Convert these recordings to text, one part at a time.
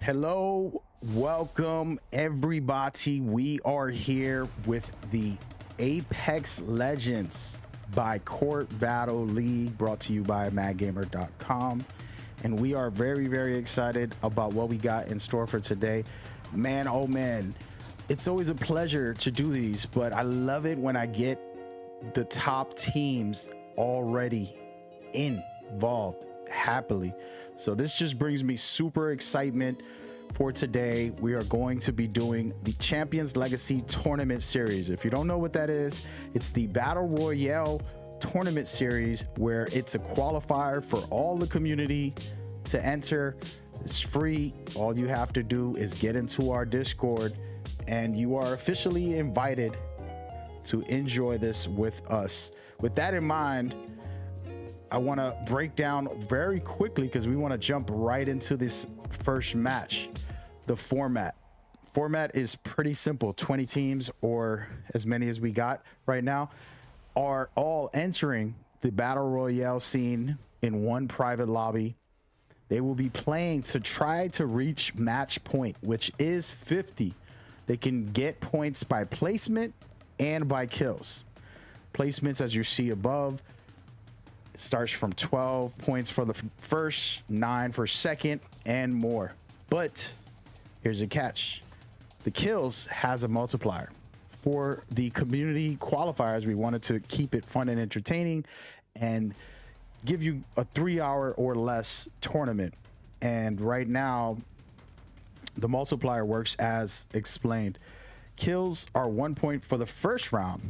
Hello, welcome everybody. We are here with the Apex Legends by Court Battle League, brought to you by madgamer.com. And we are very excited about what we got in store for today. Man, oh man, it's always a pleasure to do these, but I love it when I get the top teams already involved happily. So this just brings me super excitement for today. We are going to be doing the Champions Legacy Tournament Series. If you don't know what that is, it's the Battle Royale Tournament Series where it's a qualifier for all the community to enter. It's free. All you have to do is get into our Discord and you are officially invited to enjoy this with us. With that in mind, I want to break down very quickly because we want to jump right into this first match. The format is pretty simple. 20 teams, or as many as we got right now, are all entering the battle royale scene in one private lobby. They will be playing to try to reach match point, which is 50. They can get points by placement and by kills. Placements, as you see above, starts from 12 points for the first, 9 for second, and more. But here's a catch. The kills has a multiplier. For the community qualifiers, we wanted to keep it fun and entertaining and give you a 3-hour or less tournament. And right now, the multiplier works as explained. Kills are 1 point for the first round,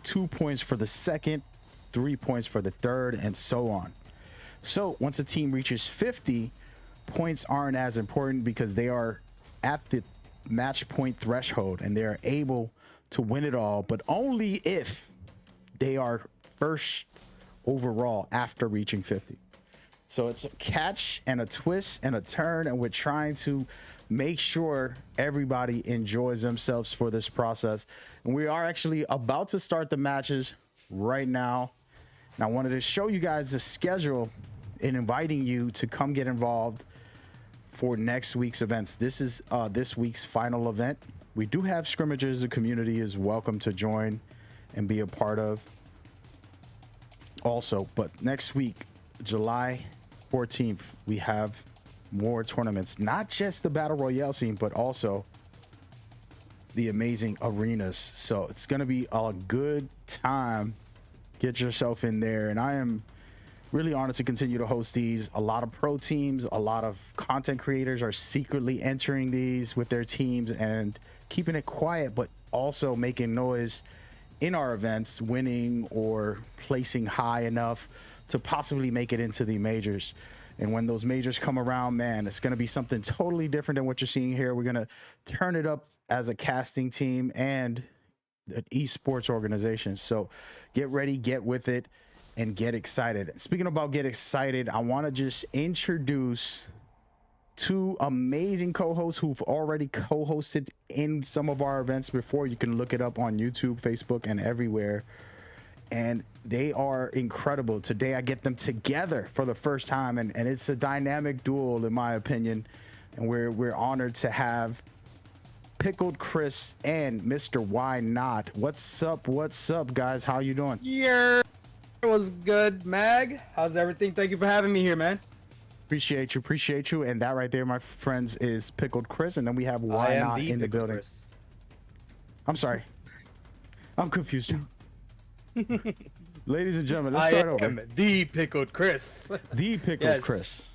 2 points for the second, 3 points for the third, and so on. So once a team reaches 50, points aren't as important because they are at the match point threshold and they are able to win it all, but only if they are first overall after reaching 50. So it's a catch and a twist and a turn, and we're trying to make sure everybody enjoys themselves for this process. And we are actually about to start the matches right now. And I wanted to show you guys the schedule in inviting you to come get involved for next week's events. This is this week's final event. We do have scrimmages. The community is welcome to join and be a part of also. But next week, July 14th, we have more tournaments, not just the Battle Royale scene, but also the amazing arenas. So it's going to be a good time. Get yourself in there, and I am really honored to continue to host these. A lot of pro teams, a lot of content creators are secretly entering these with their teams and keeping it quiet, but also making noise in our events, winning or placing high enough to possibly make it into the majors. And when those majors come around, man, it's going to be something totally different than what you're seeing here. We're going to turn it up as a casting team and an esports organization. So get ready, get with it, and get excited. Speaking about get excited, I want to just introduce two amazing co-hosts who've already co-hosted in some of our events before. You can look it up on YouTube, Facebook, and everywhere. And they are incredible. Today I get them together for the first time, and it's a dynamic duel in my opinion. And we're honored to have Pickled Chris and Mr. Why Not. What's up guys? How you doing? Yeah, it was good. Mag, how's everything? Thank you for having me here, man. Appreciate you. And that right there, my friends, is Pickled Chris, and then we have Why Not in the building. Chris. I'm sorry, I'm confused. Ladies and gentlemen, let's start over. The Pickled Chris. The Pickled Chris.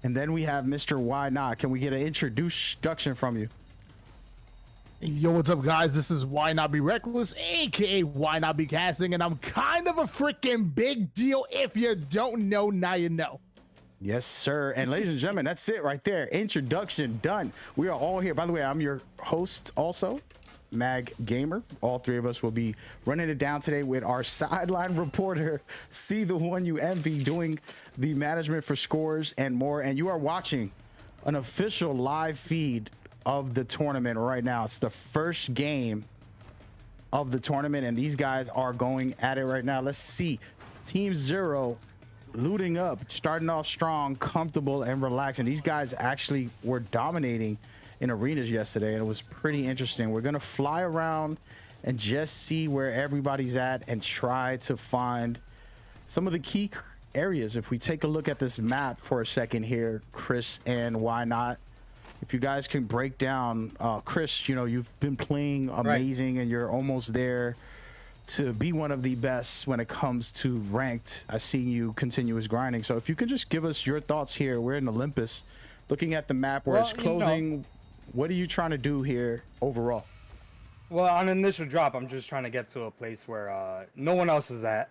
And then we have Mr. Why Not. Can we get an introduction from you? Yo, what's up, guys? This is Why Not Be Reckless, aka Why Not Be Casting, and I'm kind of a freaking big deal. If you don't know, now you know. Yes, sir. And ladies and gentlemen, that's it right there. Introduction done. We are all here. By the way, I'm your host also, Mag Gamer. All three of us will be running it down today with our sideline reporter, See the One You Envy, doing the management for scores and more. And you are watching an official live feed of the tournament right now. It's the first game of the tournament, and these guys are going at it right now. Let's see. Team Zero looting up, starting off strong, comfortable, and relaxing. These guys actually were dominating in arenas yesterday, and it was pretty interesting. We're gonna fly around and just see where everybody's at and try to find some of the key areas. If we take a look at this map for a second here, Chris and Why Not, if you guys can break down, Chris, you know, you've been playing amazing, and you're almost there to be one of the best when it comes to ranked. I see you continuous grinding. So if you could just give us your thoughts here. We're in Olympus, looking at the map where it's closing. What are you trying to do here overall? Well, on initial drop, I'm just trying to get to a place where no one else is at.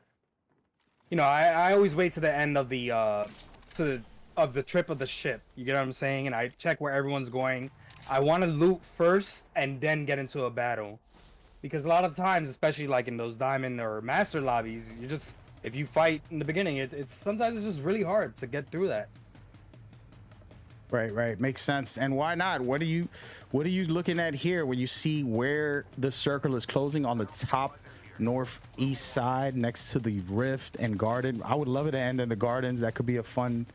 You know, I always wait to the end of the trip of the ship. You get what I'm saying? And I check where everyone's going. I want to loot first and then get into a battle. Because a lot of times, especially like in those diamond or master lobbies, you just, if you fight in the beginning, it's sometimes it's just really hard to get through that. Right, makes sense. And Why Not? What are you looking at here when you see where the circle is closing on the top northeast side next to the Rift and Garden? I would love it to end in the Gardens. That could be a fun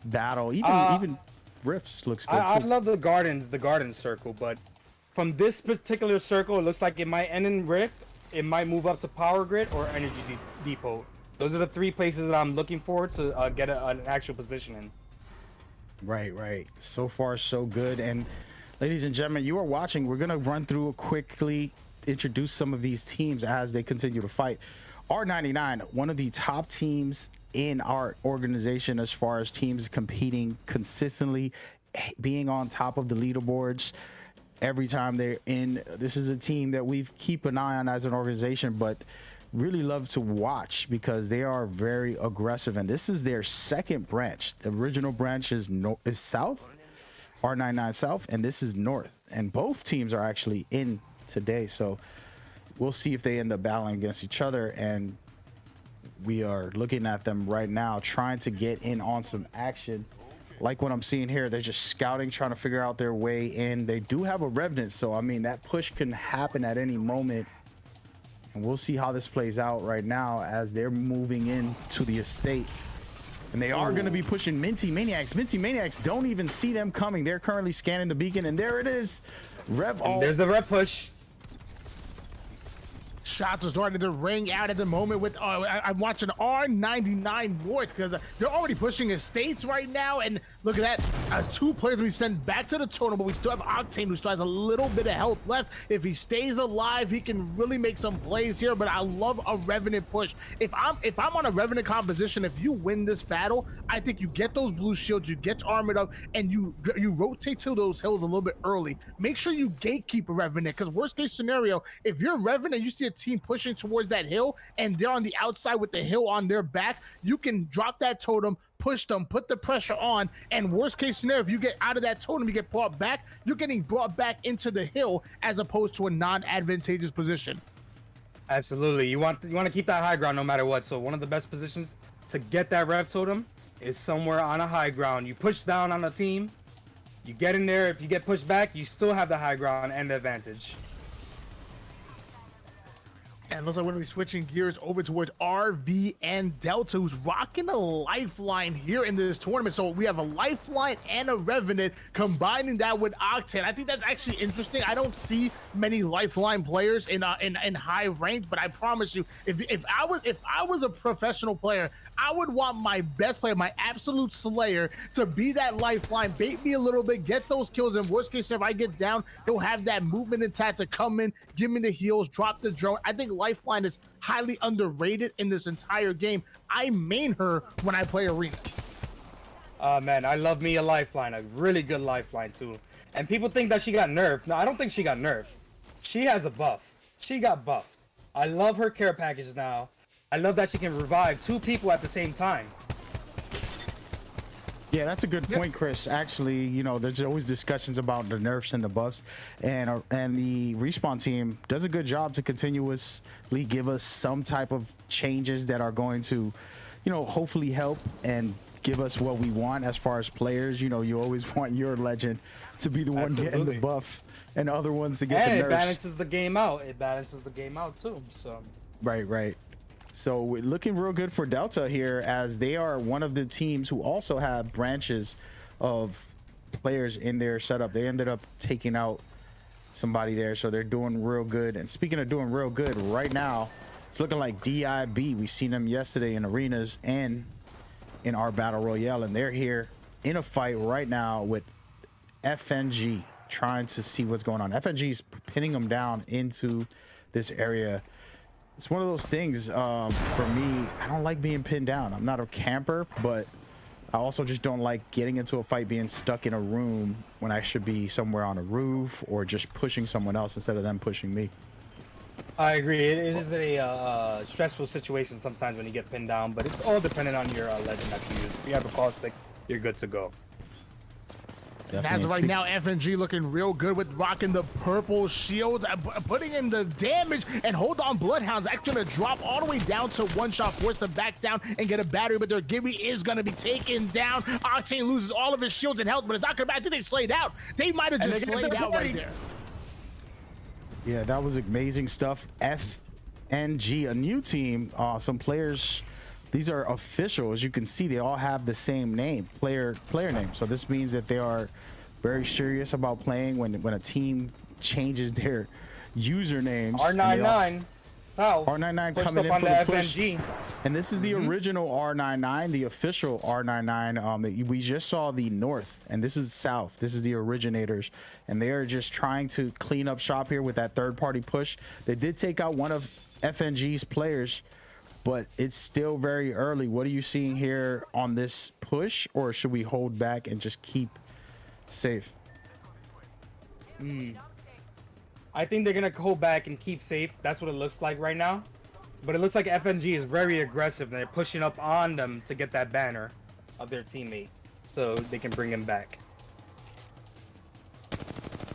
battle. Even Rifts looks good I too. love the garden circle, but from this particular circle, it looks like it might end in Rift, it might move up to Power Grid or Energy Depot. Those are the three places that I'm looking for to get an actual position in. Right. So far, so good. And ladies and gentlemen, you are watching. We're going to run through quickly, introduce some of these teams as they continue to fight. R99, one of the top teams in our organization as far as teams competing consistently, being on top of the leaderboards every time they're in. This is a team that we keep an eye on as an organization, but really love to watch because they are very aggressive. And this is their second branch. The original branch is South, R99 South, and this is North. And both teams are actually in today. So we'll see if they end up battling against each other. And we are looking at them right now, trying to get in on some action. Like what I'm seeing here, they're just scouting, trying to figure out their way in. They do have a Revenant, so I mean, that push can happen at any moment. And we'll see how this plays out right now as they're moving into the estate. And they are going to be pushing Minty Maniacs. Minty Maniacs don't even see them coming. They're currently scanning the beacon, and there it is. There's the Rev push. Shots are starting to ring out at the moment with I'm watching R99 North because they're already pushing estates right now. And look at that, 2 players we sent back to the totem, but we still have Octane, who still has a little bit of health left. If he stays alive, he can really make some plays here. But I love a Revenant push. If I'm on a Revenant composition, if you win this battle, I think you get those blue shields, you get armored up, and you rotate to those hills a little bit early. Make sure you gatekeep a Revenant, because worst case scenario, if you're Revenant, you see a team pushing towards that hill and they're on the outside with the hill on their back, you can drop that totem, push them, put the pressure on, and worst case scenario, if you get out of that totem, you get brought back, you're getting brought back into the hill as opposed to a non-advantageous position. Absolutely. You want to keep that high ground no matter what. So one of the best positions to get that Rev totem is somewhere on a high ground. You push down on the team, you get in there. If you get pushed back, you still have the high ground and the advantage. And looks like we're going to be switching gears over towards RV and Delta, who's rocking a lifeline here in this tournament. So we have a lifeline and a Revenant, combining that with Octane. I think that's actually interesting. I don't see many lifeline players in high ranked, but I promise you, if I was a professional player, I would want my best player, my absolute slayer, to be that lifeline, bait me a little bit, get those kills, and worst case scenario, if I get down, he'll have that movement intact to come in, give me the heals, drop the drone. I think lifeline is highly underrated in this entire game. I main her when I play arenas. Man, I love me a lifeline, a really good lifeline too. And people think that she got nerfed. No, I don't think she got nerfed. She has a buff. She got buffed. I love her care package now. I love that she can revive 2 people at the same time. Yeah, that's a good point, Chris. Actually, you know, there's always discussions about the nerfs and the buffs, and the Respawn team does a good job to continuously give us some type of changes that are going to, you know, hopefully help and give us what we want as far as players. You know, you always want your legend to be the one getting the buff and other ones to get the nerfs. And it balances the game out. It balances the game out too. So right. So we're looking real good for Delta here, as they are one of the teams who also have branches of players in their setup. They ended up taking out somebody there, so they're doing real good. And speaking of doing real good, right now it's looking like DIB. We seen them yesterday in arenas and in our battle royale, and they're here in a fight right now with FNG, trying to see what's going on. FNG is pinning them down into this area. It's one of those things, for me, I don't like being pinned down. I'm not a camper, but I also just don't like getting into a fight being stuck in a room when I should be somewhere on a roof or just pushing someone else instead of them pushing me. I agree. It is a stressful situation sometimes when you get pinned down, but it's all dependent on your legend that you use. If you have a caustic, you're good to go. And as of right now, FNG looking real good with rocking the purple shields, putting in the damage, and hold on, Bloodhound's actually gonna drop all the way down to one shot, forced to back down and get a battery, but their Gibby is gonna be taken down. Octane loses all of his shields and health, but it's not gonna matter. I think they slayed out. They might have just slayed out right there. Yeah, that was amazing stuff. FNG, a new team, some players. These are official. As you can see, they all have the same name, player name. So this means that they are very serious about playing. When a team changes their usernames. R99. R99 coming in for the push. FNG. And this is the original R99, the official R99. We just saw the North, and this is South. This is the originators, and they are just trying to clean up shop here with that third-party push. They did take out one of FNG's players, but it's still very early. What are you seeing here on this push, or should we hold back and just keep safe? I think they're gonna hold back and keep safe. That's what it looks like right now. But it looks like FNG is very aggressive, and they're pushing up on them to get that banner of their teammate, so they can bring him back.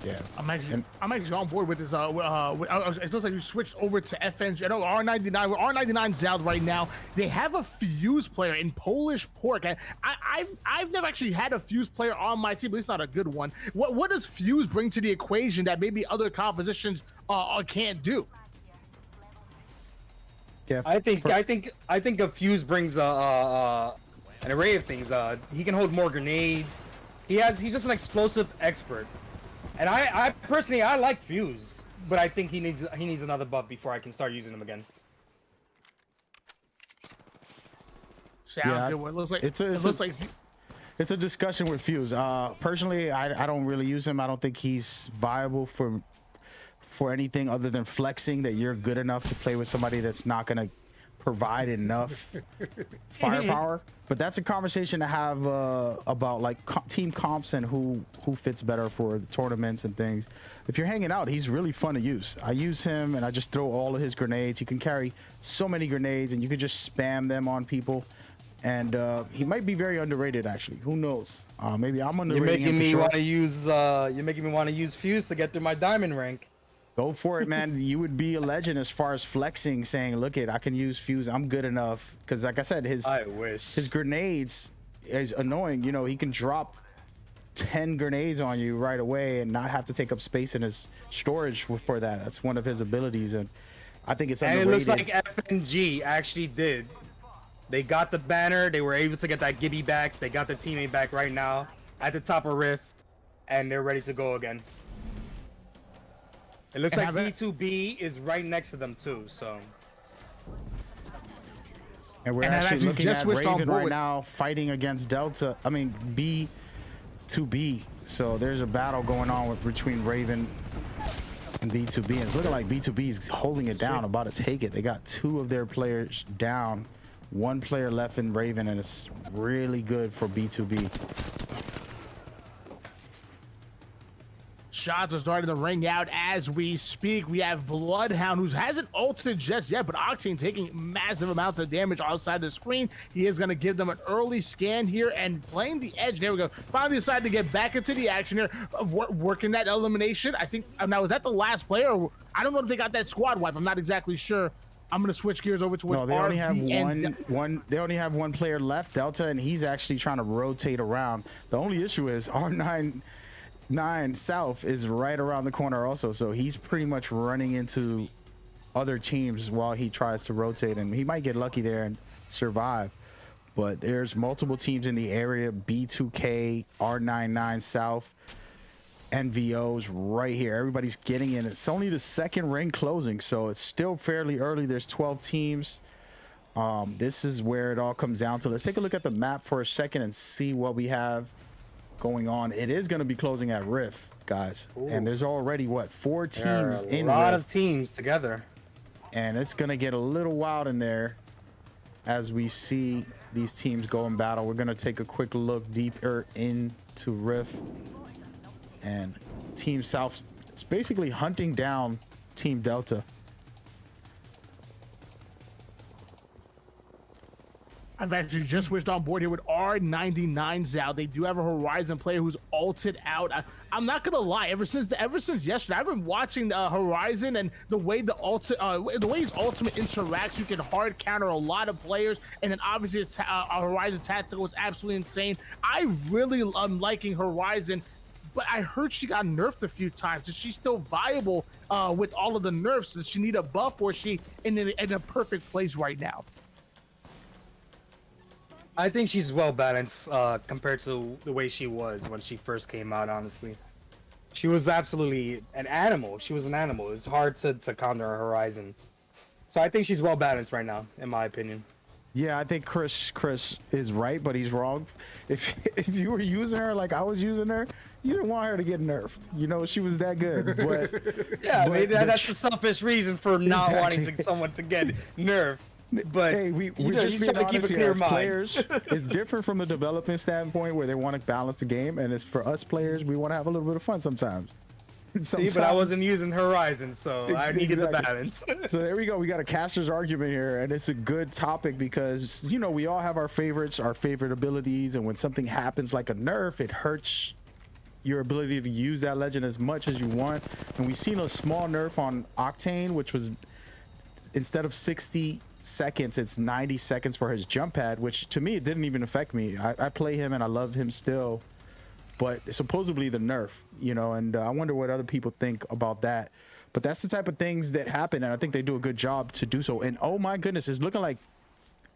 Yeah, I'm actually on board with this. It looks like you switched over to FNG. I know R99. We're R99's out right now. They have a Fuse player in Polish Pork. I've never actually had a Fuse player on my team, at least not a good one. What does Fuse bring to the equation that maybe other compositions can't do? Yeah, I think a Fuse brings an array of things. He can hold more grenades. He's just an explosive expert. And I personally like Fuse, but I think he needs another buff before I can start using him again. Sounds good. It looks like it's a discussion with Fuse. Personally, I don't really use him. I don't think he's viable for anything other than flexing, that you're good enough to play with somebody that's not gonna provide enough firepower. But that's a conversation to have about like team comps and who fits better for the tournaments and things. If you're hanging out, he's really fun to use. I use him and I just throw all of his grenades. He can carry so many grenades and you can just spam them on people. And he might be very underrated, actually. Who knows? Maybe I'm underrated. You're making me want to use Fuse to get through my diamond rank. Go for it, man. You would be a legend as far as flexing, saying, look I can use Fuse. I'm good enough. Because like I said, his grenades is annoying. You know, he can drop 10 grenades on you right away and not have to take up space in his storage for that. That's one of his abilities. And I think it's underrated. And it looks like FNG actually did. They got the banner. They were able to get that Gibby back. They got their teammate back right now at the top of Rift. And they're ready to go again. It looks like B2B is right next to them too, so. And we're actually looking at Raven right now fighting against Delta. I mean B2B. So there's a battle going on between Raven and B2B. And it's looking like B2B is holding it down, about to take it. They got 2 of their players down, 1 player left in Raven, and it's really good for B2B. Shots are starting to ring out as we speak. We have Bloodhound, who hasn't ulted just yet, but Octane taking massive amounts of damage outside the screen. He is going to give them an early scan here and playing the edge. There we go. Finally decided to get back into the action here, working that elimination. I think, now was that the last player? Or, I don't know if they got that squad wipe. I'm not exactly sure. I'm going to switch gears over to No, they only have they only have 1 player left, Delta, and he's actually trying to rotate around. The only issue is R99 South is right around the corner also, so he's pretty much running into other teams while he tries to rotate, and he might get lucky there and survive. But there's multiple teams in the area: B2K, R99 South, NVOs right here. Everybody's getting in. It's only the second ring closing, so it's still fairly early. There's 12 teams. This is where it all comes down to. Let's take a look at the map for a second and see what we have going on. It is going to be closing at Rift, guys. Ooh. And there's already, what, 4 There are teams a in lot Rift. of teams together. And it's going to get a little wild in there as we see these teams go in battle. We're going to take a quick look deeper into Rift. And Team South is basically hunting down Team Delta. I've actually just switched on board here with R99 Zao. They do have a Horizon player who's ulted out. I'm not gonna lie. Ever since yesterday, I've been watching Horizon, and the way the way his ultimate interacts, you can hard counter a lot of players. And then obviously his Horizon tactical was absolutely insane. I really am liking Horizon, but I heard she got nerfed a few times. Is she still viable with all of the nerfs? Does she need a buff, or is she in a perfect place right now? I think she's well balanced compared to the way she was when she first came out, honestly. She was absolutely an animal. She was an animal. It's hard to counter her Horizon. So I think she's well balanced right now, in my opinion. Yeah, I think Chris is right, but he's wrong. If you were using her like I was using her, you didn't want her to get nerfed. You know, she was that good. But Yeah, but maybe that's the selfish reason for not Exactly. wanting someone to get nerfed. But hey, we're just being honest here. As players, it's different from a development standpoint where they want to balance the game, and it's for us players, we want to have a little bit of fun sometimes. See, but I wasn't using Horizon, so I needed the Exactly. balance. So there we go. We got a caster's argument here, and it's a good topic because, you know, we all have our favorites, our favorite abilities, and when something happens like a nerf, it hurts your ability to use that legend as much as you want. And we've seen a small nerf on Octane, which was, instead of 60 seconds, it's 90 seconds for his jump pad, which to me, it didn't even affect me. I play him and I love him still, but supposedly the nerf, you know, and I wonder what other people think about that. But that's the type of things that happen, and I think they do a good job to do so. And oh my goodness, it's looking like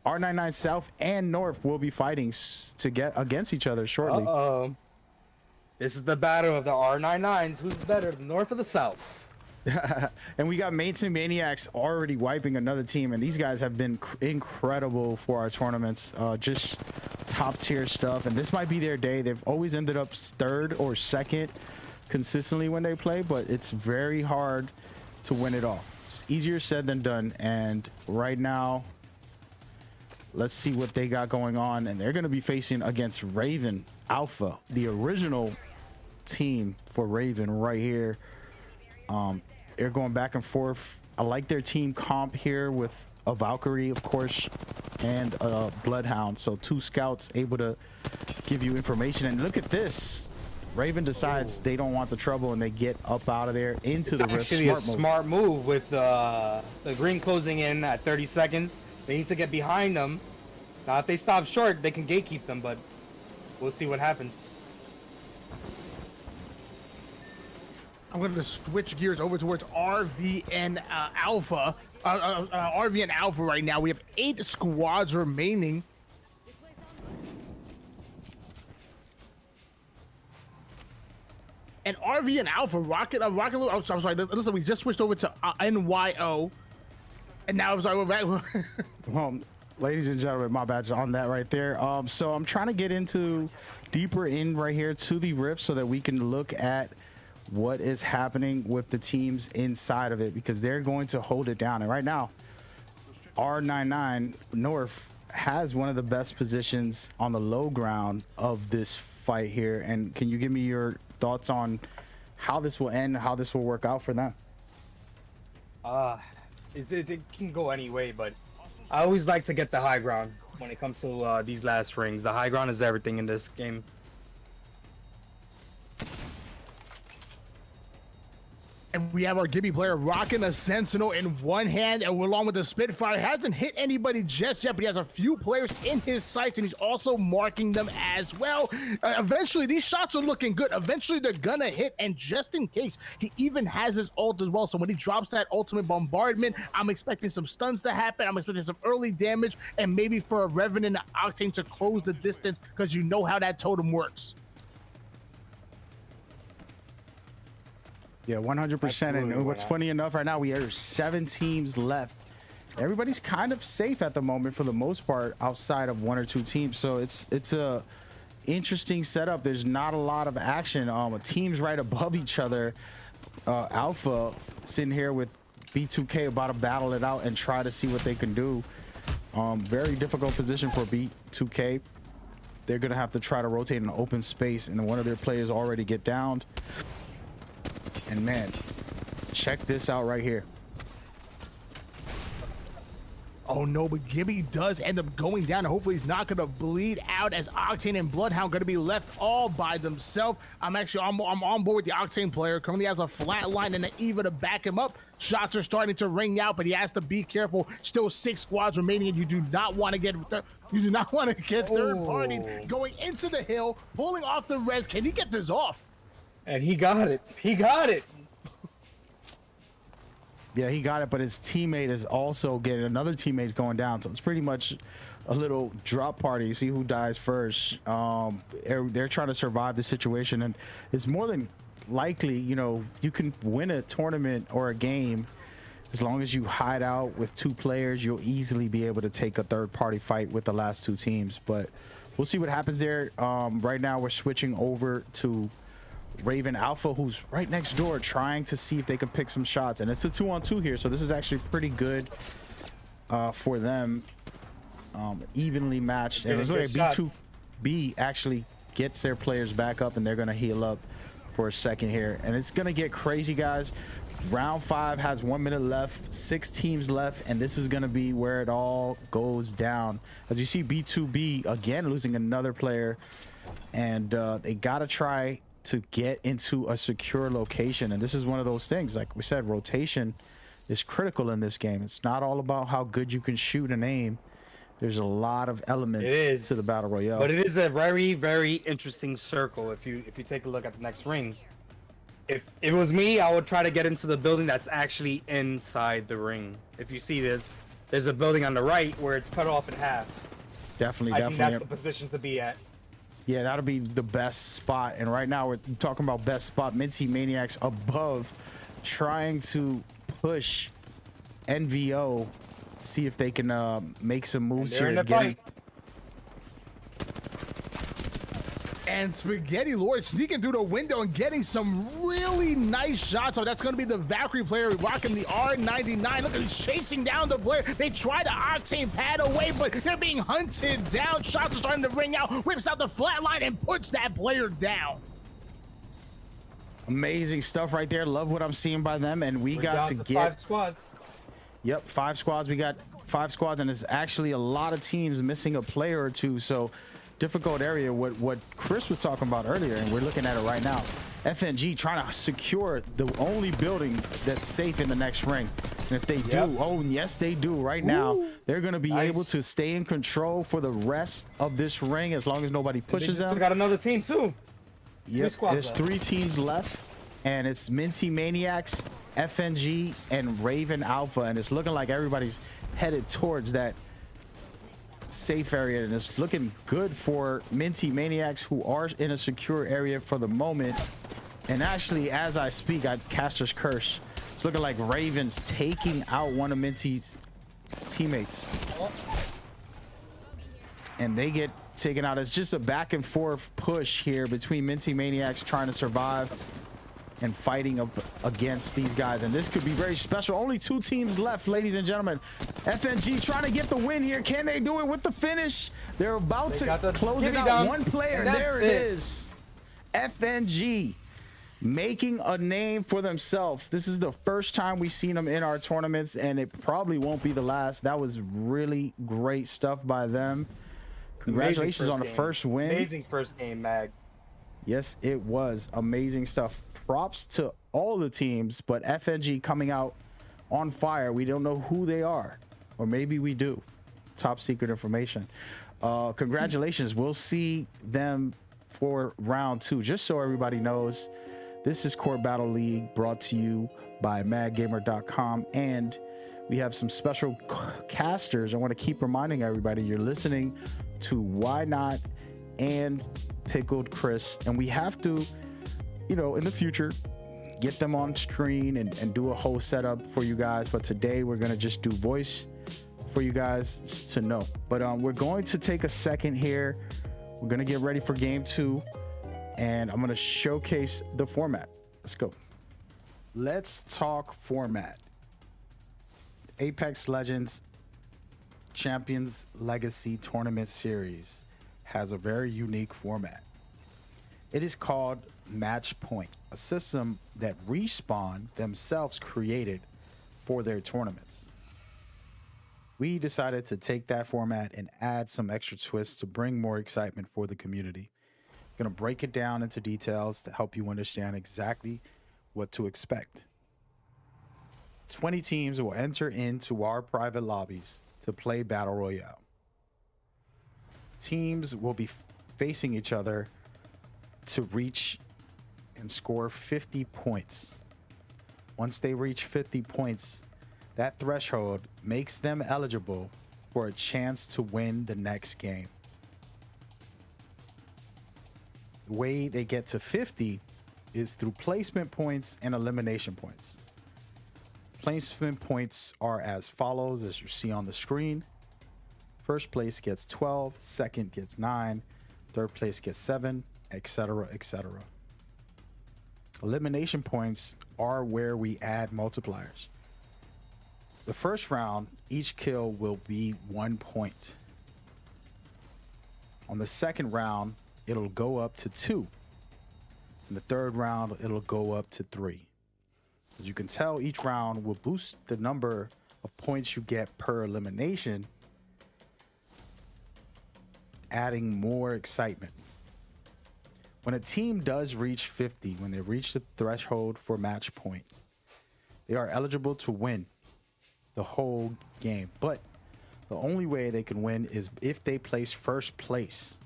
R99 South and North will be fighting to get against each other shortly. Uh-oh. This is the battle of the R99s. Who's better, the North or the South? And we got Maintain Maniacs already wiping another team, and these guys have been incredible for our tournaments. Just top tier stuff, and this might be their day. They've always ended up third or second consistently when they play, but it's very hard to win it all. It's easier said than done, and right now, let's see what they got going on. And they're going to be facing against Raven Alpha, the original team for Raven right here. They're going back and forth. I like their team comp here with a Valkyrie, of course, and a Bloodhound. So 2 scouts able to give you information. And look at this. Raven decides they don't want the trouble, and they get up out of there into the Rift. Actually, a Smart move. smart move with the green closing in at 30 seconds. They need to get behind them. Now, if they stop short, they can gatekeep them, but we'll see what happens. I'm going to switch gears over towards RVN Alpha. RVN Alpha right now. We have 8 squads remaining. And RVN Alpha, Rocket, I'm sorry, listen, we just switched over to NYO. And now I'm sorry, we're back. Well, ladies and gentlemen, my badge on that right there. So I'm trying to get into deeper in right here to the Rift so that we can look at what is happening with the teams inside of it, because they're going to hold it down. And right now, R99 North has one of the best positions on the low ground of this fight here. And can you give me your thoughts on how this will end, how this will work out for them? It can go any way, but I always like to get the high ground when it comes to these last rings. The high ground is everything in this game. And we have our Gibby player rocking a Sentinel in one hand, and along with the Spitfire, hasn't hit anybody just yet, but he has a few players in his sights, and he's also marking them as well. Eventually, these shots are looking good. Eventually, they're gonna hit, and just in case, he even has his ult as well. So when he drops that ultimate bombardment, I'm expecting some stuns to happen. I'm expecting some early damage, and maybe for a Revenant and Octane to close the distance, because you know how that totem works. Yeah, 100%. And what's funny enough, right now we have 7 teams left. Everybody's kind of safe at the moment for the most part, outside of 1 or 2 teams. So it's a interesting setup. There's not a lot of action. Teams right above each other. Alpha sitting here with B2K about to battle it out and try to see what they can do. Very difficult position for B2K. They're gonna have to try to rotate in an open space, and one of their players already get downed. And man, check this out right here. Oh no, but Gibby does end up going down. Hopefully he's not gonna bleed out, as Octane and Bloodhound gonna be left all by themselves. I'm on board with the Octane player. Currently has a flat line and an Eva to back him up. Shots are starting to ring out, but he has to be careful. Still 6 squads remaining, and you do not want to get third party going into the hill, pulling off the res. Can he get this off? And he got it. He got it. Yeah, he got it, but his teammate is also getting another teammate going down. So it's pretty much a little drop party. See who dies first. They're trying to survive the situation, and it's more than likely, you know, you can win a tournament or a game as long as you hide out with 2 players. You'll easily be able to take a third-party fight with the last 2 teams. But we'll see what happens there. Right now, we're switching over to Raven Alpha, who's right next door, trying to see if they can pick some shots, and it's a 2-on-2 here, so this is actually pretty good for them. Evenly matched, and it's like B2B actually gets their players back up, and they're gonna heal up for a second here, and it's gonna get crazy, guys. Round 5 has 1 minute left, 6 teams left, and this is gonna be where it all goes down. As you see, B2B again losing another player, and they gotta try to get into a secure location, and this is one of those things, like we said, rotation is critical in this game. It's not all about how good you can shoot and aim. There's a lot of elements to the battle royale, but it is a very, very interesting circle. If you take a look at the next ring, if it was me, I would try to get into the building that's actually inside the ring. If you see this, there's a building on the right where it's cut off in half. Definitely. I think that's the position to be at. Yeah, that'll be the best spot. And right now we're talking about best spot. Minty Maniacs above, trying to push NVO, see if they can make some moves here. And Spaghetti Lord sneaking through the window and getting some really nice shots. So that's going to be the Valkyrie player rocking the R99. Look, he's chasing down the player. They try to Octane pad away, but they're being hunted down. Shots are starting to ring out. Whips out the flat line and puts that player down. Amazing stuff right there. Love what I'm seeing by them. And we're got to get 5 squads. Yep, 5 squads. We got 5 squads, and it's actually a lot of teams missing a player or 2. So difficult area, what Chris was talking about earlier, and we're looking at it right now. FNG trying to secure the only building that's safe in the next ring, and if they do, oh yes they do right now, they're going to be able to stay in control for the rest of this ring as long as nobody pushes them. Still got another team too. Yep, there's 3 teams left, and it's Minty Maniacs, FNG, and Raven Alpha, and it's looking like everybody's headed towards that safe area, and it's looking good for Minty Maniacs, who are in a secure area for the moment. And actually, as I speak, I Caster's Curse. It's looking like Raven's taking out one of Minty's teammates, and they get taken out. It's just a back and forth push here between Minty Maniacs trying to survive and fighting up against these guys, and this could be very special. Only 2 teams left, ladies and gentlemen. FNG trying to get the win here. Can they do it with the finish? They're about to close it out. 1 player, and there it is. FNG making a name for themselves. This is the first time we've seen them in our tournaments, and it probably won't be the last. That was really great stuff by them. Congratulations on the first win. Amazing first game, Mag. Yes, it was amazing stuff. Props to all the teams, but FNG coming out on fire. We don't know who they are, or maybe we do. Top secret information. Congratulations. We'll see them for round 2. Just so everybody knows, this is Court Battle League, brought to you by madgamer.com, and we have some special casters. I want to keep reminding everybody, you're listening to Why Not and Pickled Chris, and we have to, you know, in the future get them on screen and do a whole setup for you guys, but today we're going to just do voice for you guys to know. But we're going to take a second here. We're going to get ready for game 2, and I'm going to showcase the format. Let's go. Let's talk format. Apex Legends Champions Legacy Tournament Series has a very unique format. It is called Match Point, a system that Respawn themselves created for their tournaments. We decided to take that format and add some extra twists to bring more excitement for the community. I'm going to break it down into details to help you understand exactly what to expect. 20 teams will enter into our private lobbies to play Battle Royale. Teams will be facing each other to reach and score 50 points. Once they reach 50 points, that threshold makes them eligible for a chance to win the next game. The way they get to 50 is through placement points and elimination points. Placement points are as follows, as you see on the screen. First place gets 12, second gets 9, third place gets 7, etc., etc. Elimination points are where we add multipliers. The first round, each kill will be 1 point. On the second round, it'll go up to 2. In the third round, it'll go up to 3. As you can tell, each round will boost the number of points you get per elimination, adding more excitement. When a team does reach 50, when they reach the threshold for match point, they are eligible to win the whole game. But the only way they can win is if they place first place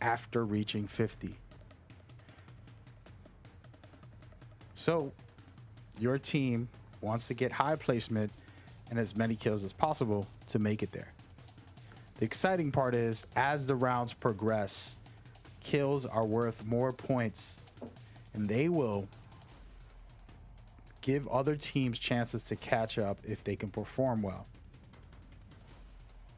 after reaching 50. So your team wants to get high placement and as many kills as possible to make it there. The exciting part is, as the rounds progress, kills are worth more points, and they will give other teams chances to catch up if they can perform well.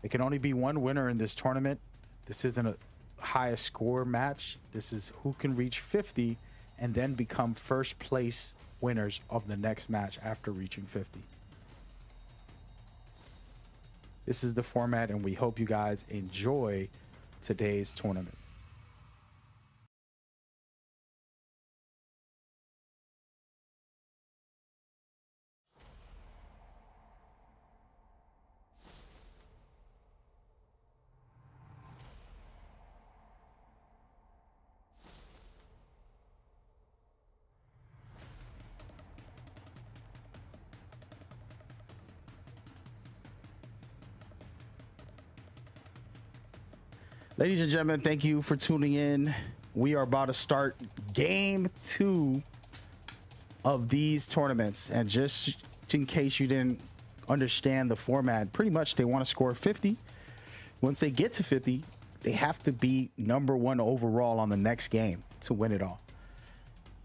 There can only be one winner in this tournament. This isn't a highest score match. This is who can reach 50 and then become first place winners of the next match after reaching 50. This is the format, and we hope you guys enjoy today's tournament. Ladies and gentlemen, thank you for tuning in. We are about to start game 2 of these tournaments. And just in case you didn't understand the format, pretty much they want to score 50. Once they get to 50, they have to be #1 overall on the next game to win it all.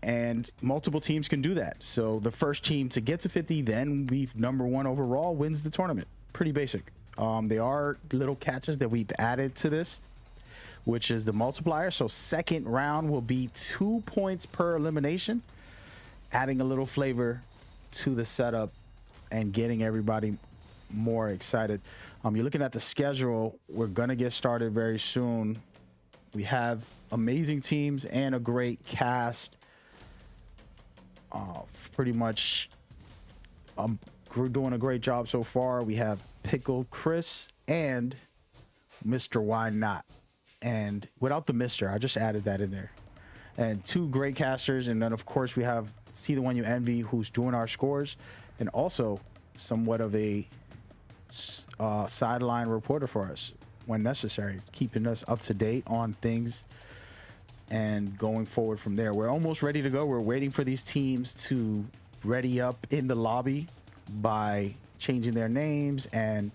And multiple teams can do that. So the first team to get to 50, then be #1 overall, wins the tournament. Pretty basic. There are little catches that we've added to this, which is the multiplier. So second round will be 2 points per elimination, adding a little flavor to the setup and getting everybody more excited. You're looking at the schedule. We're gonna get started very soon. We have amazing teams and a great cast. Pretty much we're doing a great job so far. We have Pickled Chris and Mr. Why Not. And without the Mr., I just added that in there. and 2 great casters. And then, of course, we have See the One You Envy, who's doing our scores, and also somewhat of a sideline reporter for us when necessary, keeping us up to date on things and going forward from there. We're almost ready to go. We're waiting for these teams to ready up in the lobby by changing their names and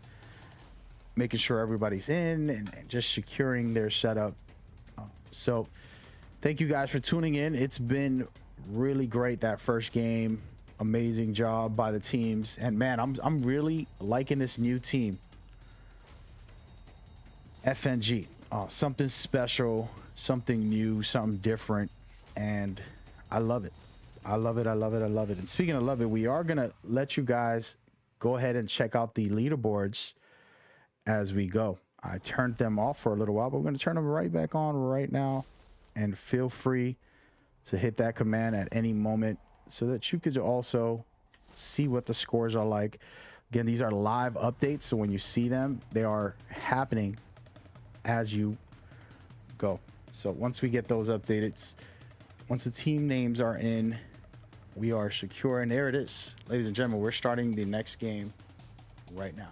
making sure everybody's in and just securing their setup. So thank you guys for tuning in. It's been really great, that first game. Amazing job by the teams, and man, I'm really liking this new team, FNG. Something special, something new, something different, and I love it. I love it. I love it. I love it. And speaking of love it, we are gonna let you guys go ahead and check out the leaderboards as we go. I turned them off for a little while, but we're gonna turn them right back on right now, and feel free to hit that command at any moment so that you could also see what the scores are like. Again, these are live updates, so when you see them, they are happening as you go. So once we get those updated, once the team names are in, we are secure. And there it is. Ladies and gentlemen, we're starting the next game right now.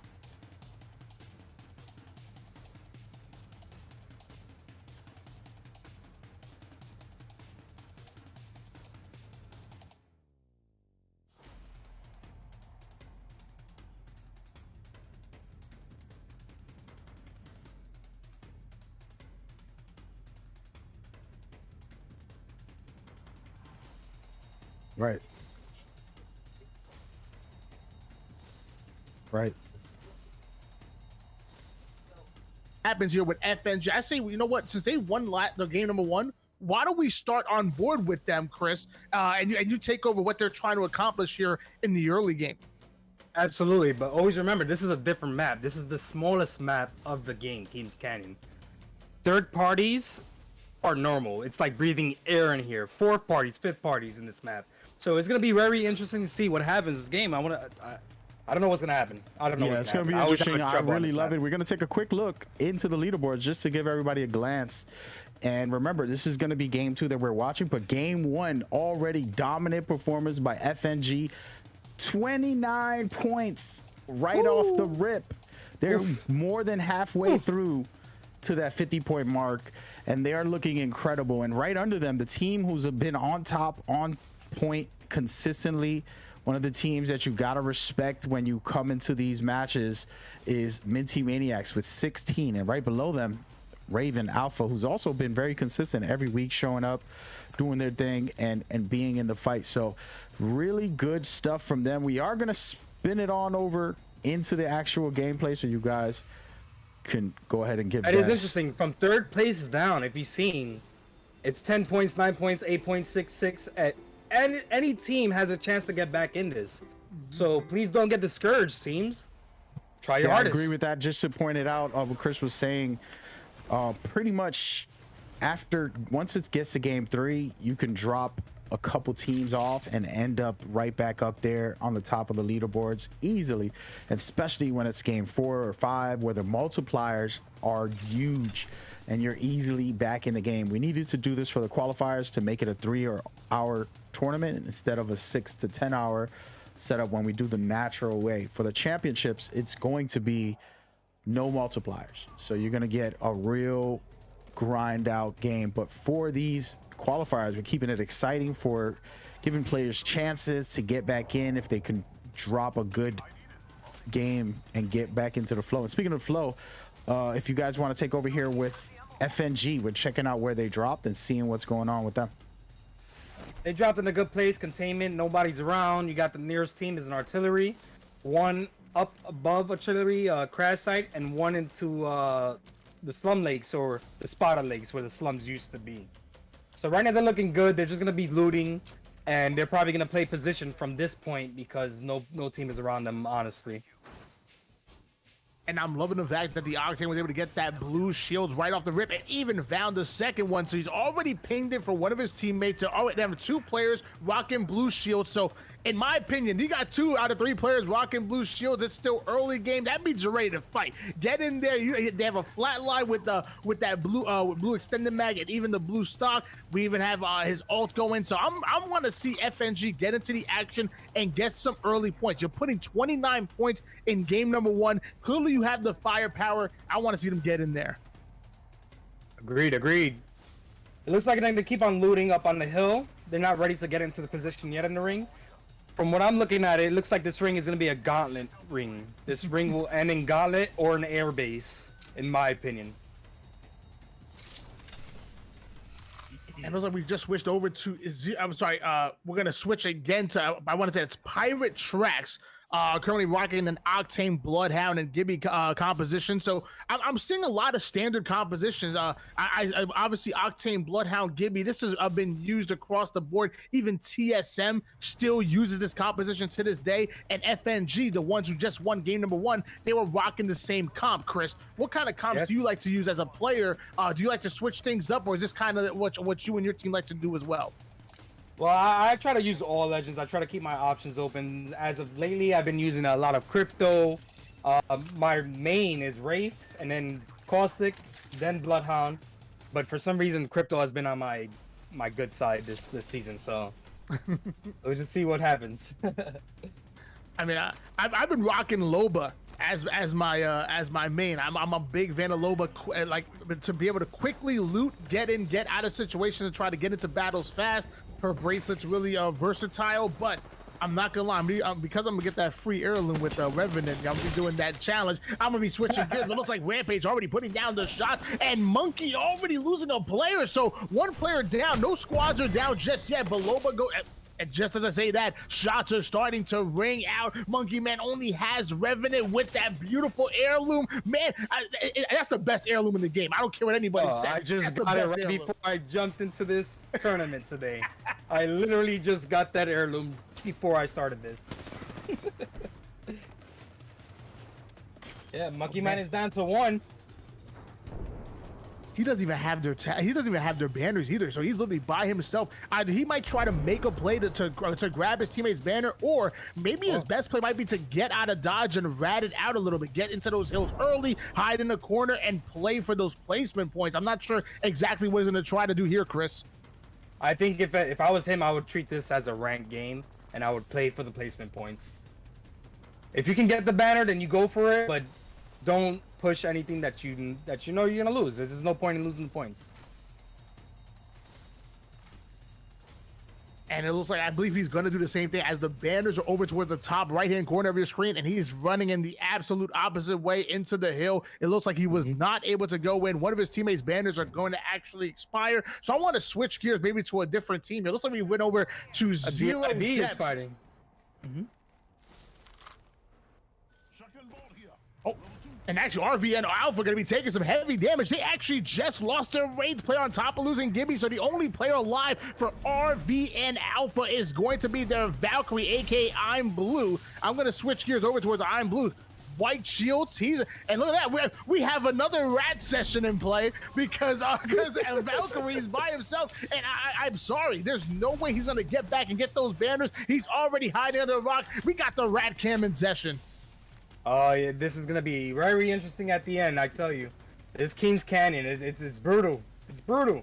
Right. Right. Happens here with FNG. I say, you know what? Since they won the game number 1, why don't we start on board with them, Chris? And you take over what they're trying to accomplish here in the early game. Absolutely, but always remember, this is a different map. This is the smallest map of the game, Kings Canyon. Third parties are normal. It's like breathing air in here. 4th parties, 5th parties in this map. So it's gonna be very interesting to see what happens this game. I don't know what's gonna happen. I don't know. Yeah, it's gonna be interesting. I really love it. We're gonna take a quick look into the leaderboards just to give everybody a glance. And remember, this is gonna be game 2 that we're watching, but game 1 already dominant performance by FNG. 29 points right off the rip. They're more than halfway through to that 50-point mark, and they are looking incredible. And right under them, the team who's been on top, on point consistently, one of the teams that you gotta respect when you come into these matches, is Minty Maniacs with 16. And right below them, Raven Alpha, who's also been very consistent every week, showing up, doing their thing, and being in the fight. So really good stuff from them. We are gonna spin it on over into the actual gameplay so you guys can go ahead and get It is interesting. From 3rd place down, if you've seen, it's 10 points, 9 points, 8.66 at any team has a chance to get back in this. So please don't get discouraged, teams. Try your hardest. I agree with that. Just to point it out, what Chris was saying, pretty much once it gets to game 3, you can drop a couple teams off and end up right back up there on the top of the leaderboards easily, especially when it's game 4 or 5 where the multipliers are huge and you're easily back in the game. We needed to do this for the qualifiers to make it a 3-hour tournament instead of a 6 to 10 hour setup when we do the natural way. For the championships, it's going to be no multipliers, so you're going to get a real grind out game. But for these qualifiers, we're keeping it exciting, for giving players chances to get back in if they can drop a good game and get back into the flow. And speaking of flow, if you guys want to take over here with FNG, we're checking out where they dropped and seeing what's going on with them. They dropped in a good place, containment, nobody's around. You got the nearest team is an artillery, 1 up above artillery crash site, and 1 into the slum lakes, or the spotted lakes where the slums used to be. So right now they're looking good. They're just gonna be looting, and they're probably gonna play position from this point because no team is around them, honestly. And I'm loving the fact that the Octane was able to get that blue shields right off the rip and even found the second one. So he's already pinged it for one of his teammates. To already have 2 players rocking blue shields. So in my opinion, he got 2 out of 3 players rocking blue shields. It's still early game. That means you're ready to fight. Get in there. They have a flat line with that blue extended mag and even the blue stock. We even have his ult going. So I'm want to see FNG get into the action and get some early points. You're putting 29 points in game number 1. Clearly you have the firepower. I want to see them get in there. Agreed. It looks like they're going to keep on looting up on the hill. They're not ready to get into the position yet in the ring. From what I'm looking at, it looks like this ring is going to be a gauntlet ring. This ring will end in gauntlet or an air base, in my opinion. And it looks like we just switched over to, we're going to switch again to, I want to say it's Pirate Tracks. Currently rocking an Octane, Bloodhound, and Gibby composition. So I'm seeing a lot of standard compositions. I obviously Octane, Bloodhound, Gibby. This has been used across the board. Even TSM still uses this composition to this day. And FNG, the ones who just won game number 1, they were rocking the same comp. Chris, what kind of comps do you like to use as a player? Do you like to switch things up, or is this kind of what you and your team like to do as well? Well, I try to use all legends. I try to keep my options open. As of lately, I've been using a lot of crypto. My main is Wraith, and then Caustic, then Bloodhound. But for some reason, crypto has been on my good side this season. So we'll just see what happens. I mean, I've been rocking Loba as my main. I'm a big fan of Loba, like to be able to quickly loot, get in, get out of situations, and try to get into battles fast. Her bracelet's really versatile, but I'm not gonna lie, because I'm gonna get that free heirloom with Revenant. I'm gonna be doing that challenge. I'm gonna be switching gears. But it looks like Rampage already putting down the shots, and Monkey already losing a player. So 1 player down. No squads are down just yet. But Loba go. And just as I say that, shots are starting to ring out. Monkey Man only has Revenant with that beautiful heirloom. Man, that's the best heirloom in the game. I don't care what anybody says. I just got it right before I jumped into this tournament today. I literally just got that heirloom before I started this. Yeah, Monkey Man is down to 1. He doesn't even have their banners either, so he's literally by himself. Either he might try to make a play to grab his teammate's banner, or maybe his best play might be to get out of dodge and rat it out a little bit, get into those hills early, hide in the corner, and play for those placement points. I'm not sure exactly what he's going to try to do here, Chris. I think if I was him, I would treat this as a ranked game, and I would play for the placement points. If you can get the banner, then you go for it, but don't push anything that you know you're gonna lose. There's no point in losing the points. And it looks like, I believe he's going to do the same thing, as the banners are over towards the top right-hand corner of your screen, and he's running in the absolute opposite way into the hill. It looks like he was not able to go in. One of his teammates' banners are going to actually expire. So I want to switch gears maybe to a different team. It looks like we went over to Zero Depths. Fighting. Oh, and actually RVN Alpha going to be taking some heavy damage. They actually just lost their Wraith player on top of losing Gibby, so the only player alive for RVN Alpha is going to be their Valkyrie, aka I'm Blue. I'm going to switch gears over towards I'm Blue. White shields, and look at that, we have another rat session in play because Valkyrie's by himself, and I'm sorry, there's no way he's going to get back and get those banners. He's already hiding under a rock. We got the rat cam in session. Oh yeah, this is gonna be very interesting at the end. I tell you, this King's Canyon, it's brutal. It's brutal.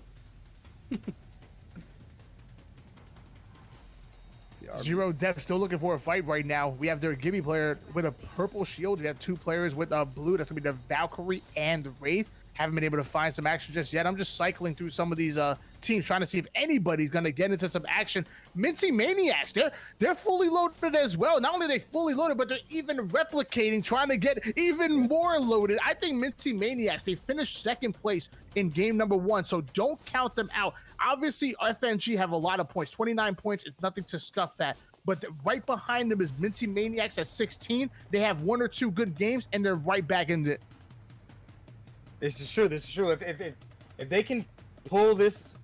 Zero Depth still looking for a fight right now. We have their Gibby player with a purple shield. We have 2 players with a blue. That's gonna be the Valkyrie and Wraith. Haven't been able to find some action just yet. I'm just cycling through some of these teams, trying to see if anybody's gonna get into some action. Minty Maniacs, they're fully loaded as well. Not only are they fully loaded, but they're even replicating, trying to get even more loaded. I think Minty Maniacs, they finished 2nd place in game number 1, so don't count them out. Obviously, FNG have a lot of points. 29 points is nothing to scuff at. But right behind them is Minty Maniacs at 16. They have 1 or 2 good games, and they're right back in it. This is true. This is true. If they can pull this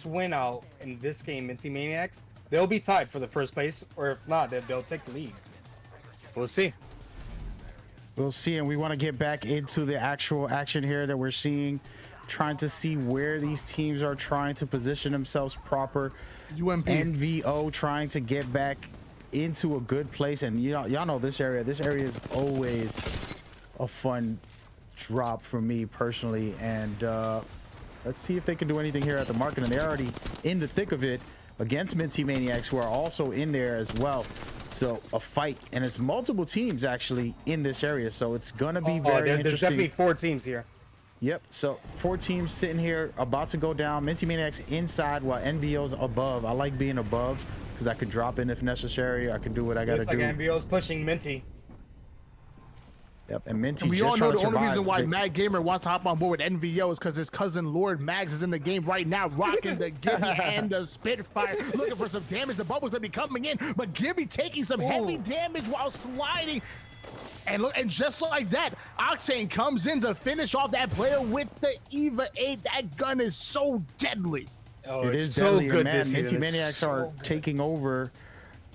win out in this game, Minty Maniacs, they'll be tied for the 1st place, or if not, they'll take the lead. We'll see. We'll see, and we want to get back into the actual action here that we're seeing, trying to see where these teams are trying to position themselves proper. UMP. NVO trying to get back into a good place, and y'all know this area. This area is always a fun drop for me personally, and let's see if they can do anything here at the market. And they're already in the thick of it against Minty Maniacs, who are also in there as well. So a fight, and it's multiple teams actually in this area, so it's gonna be very there's interesting. definitely 4 teams here. Yep, so 4 teams sitting here about to go down. Minty Maniacs inside while NVO's above. I like being above because I could drop in if necessary. I can do what I gotta Looks do. like NVO's pushing Minty. Yep, and Minty We just all know trying to the only reason survive. why Mad Gamer wants to hop on board with NVO is because his cousin Lord Mags is in the game right now, rocking the Gibby and the Spitfire, looking for some damage. The bubble's gonna be coming in, but Gibby taking some heavy damage while sliding. And look, and just like that, Octane comes in to finish off that player with the Eva 8. That gun is so deadly. Oh, It it's is so deadly, and good man, this Minty season. It's Maniacs so are good. taking over.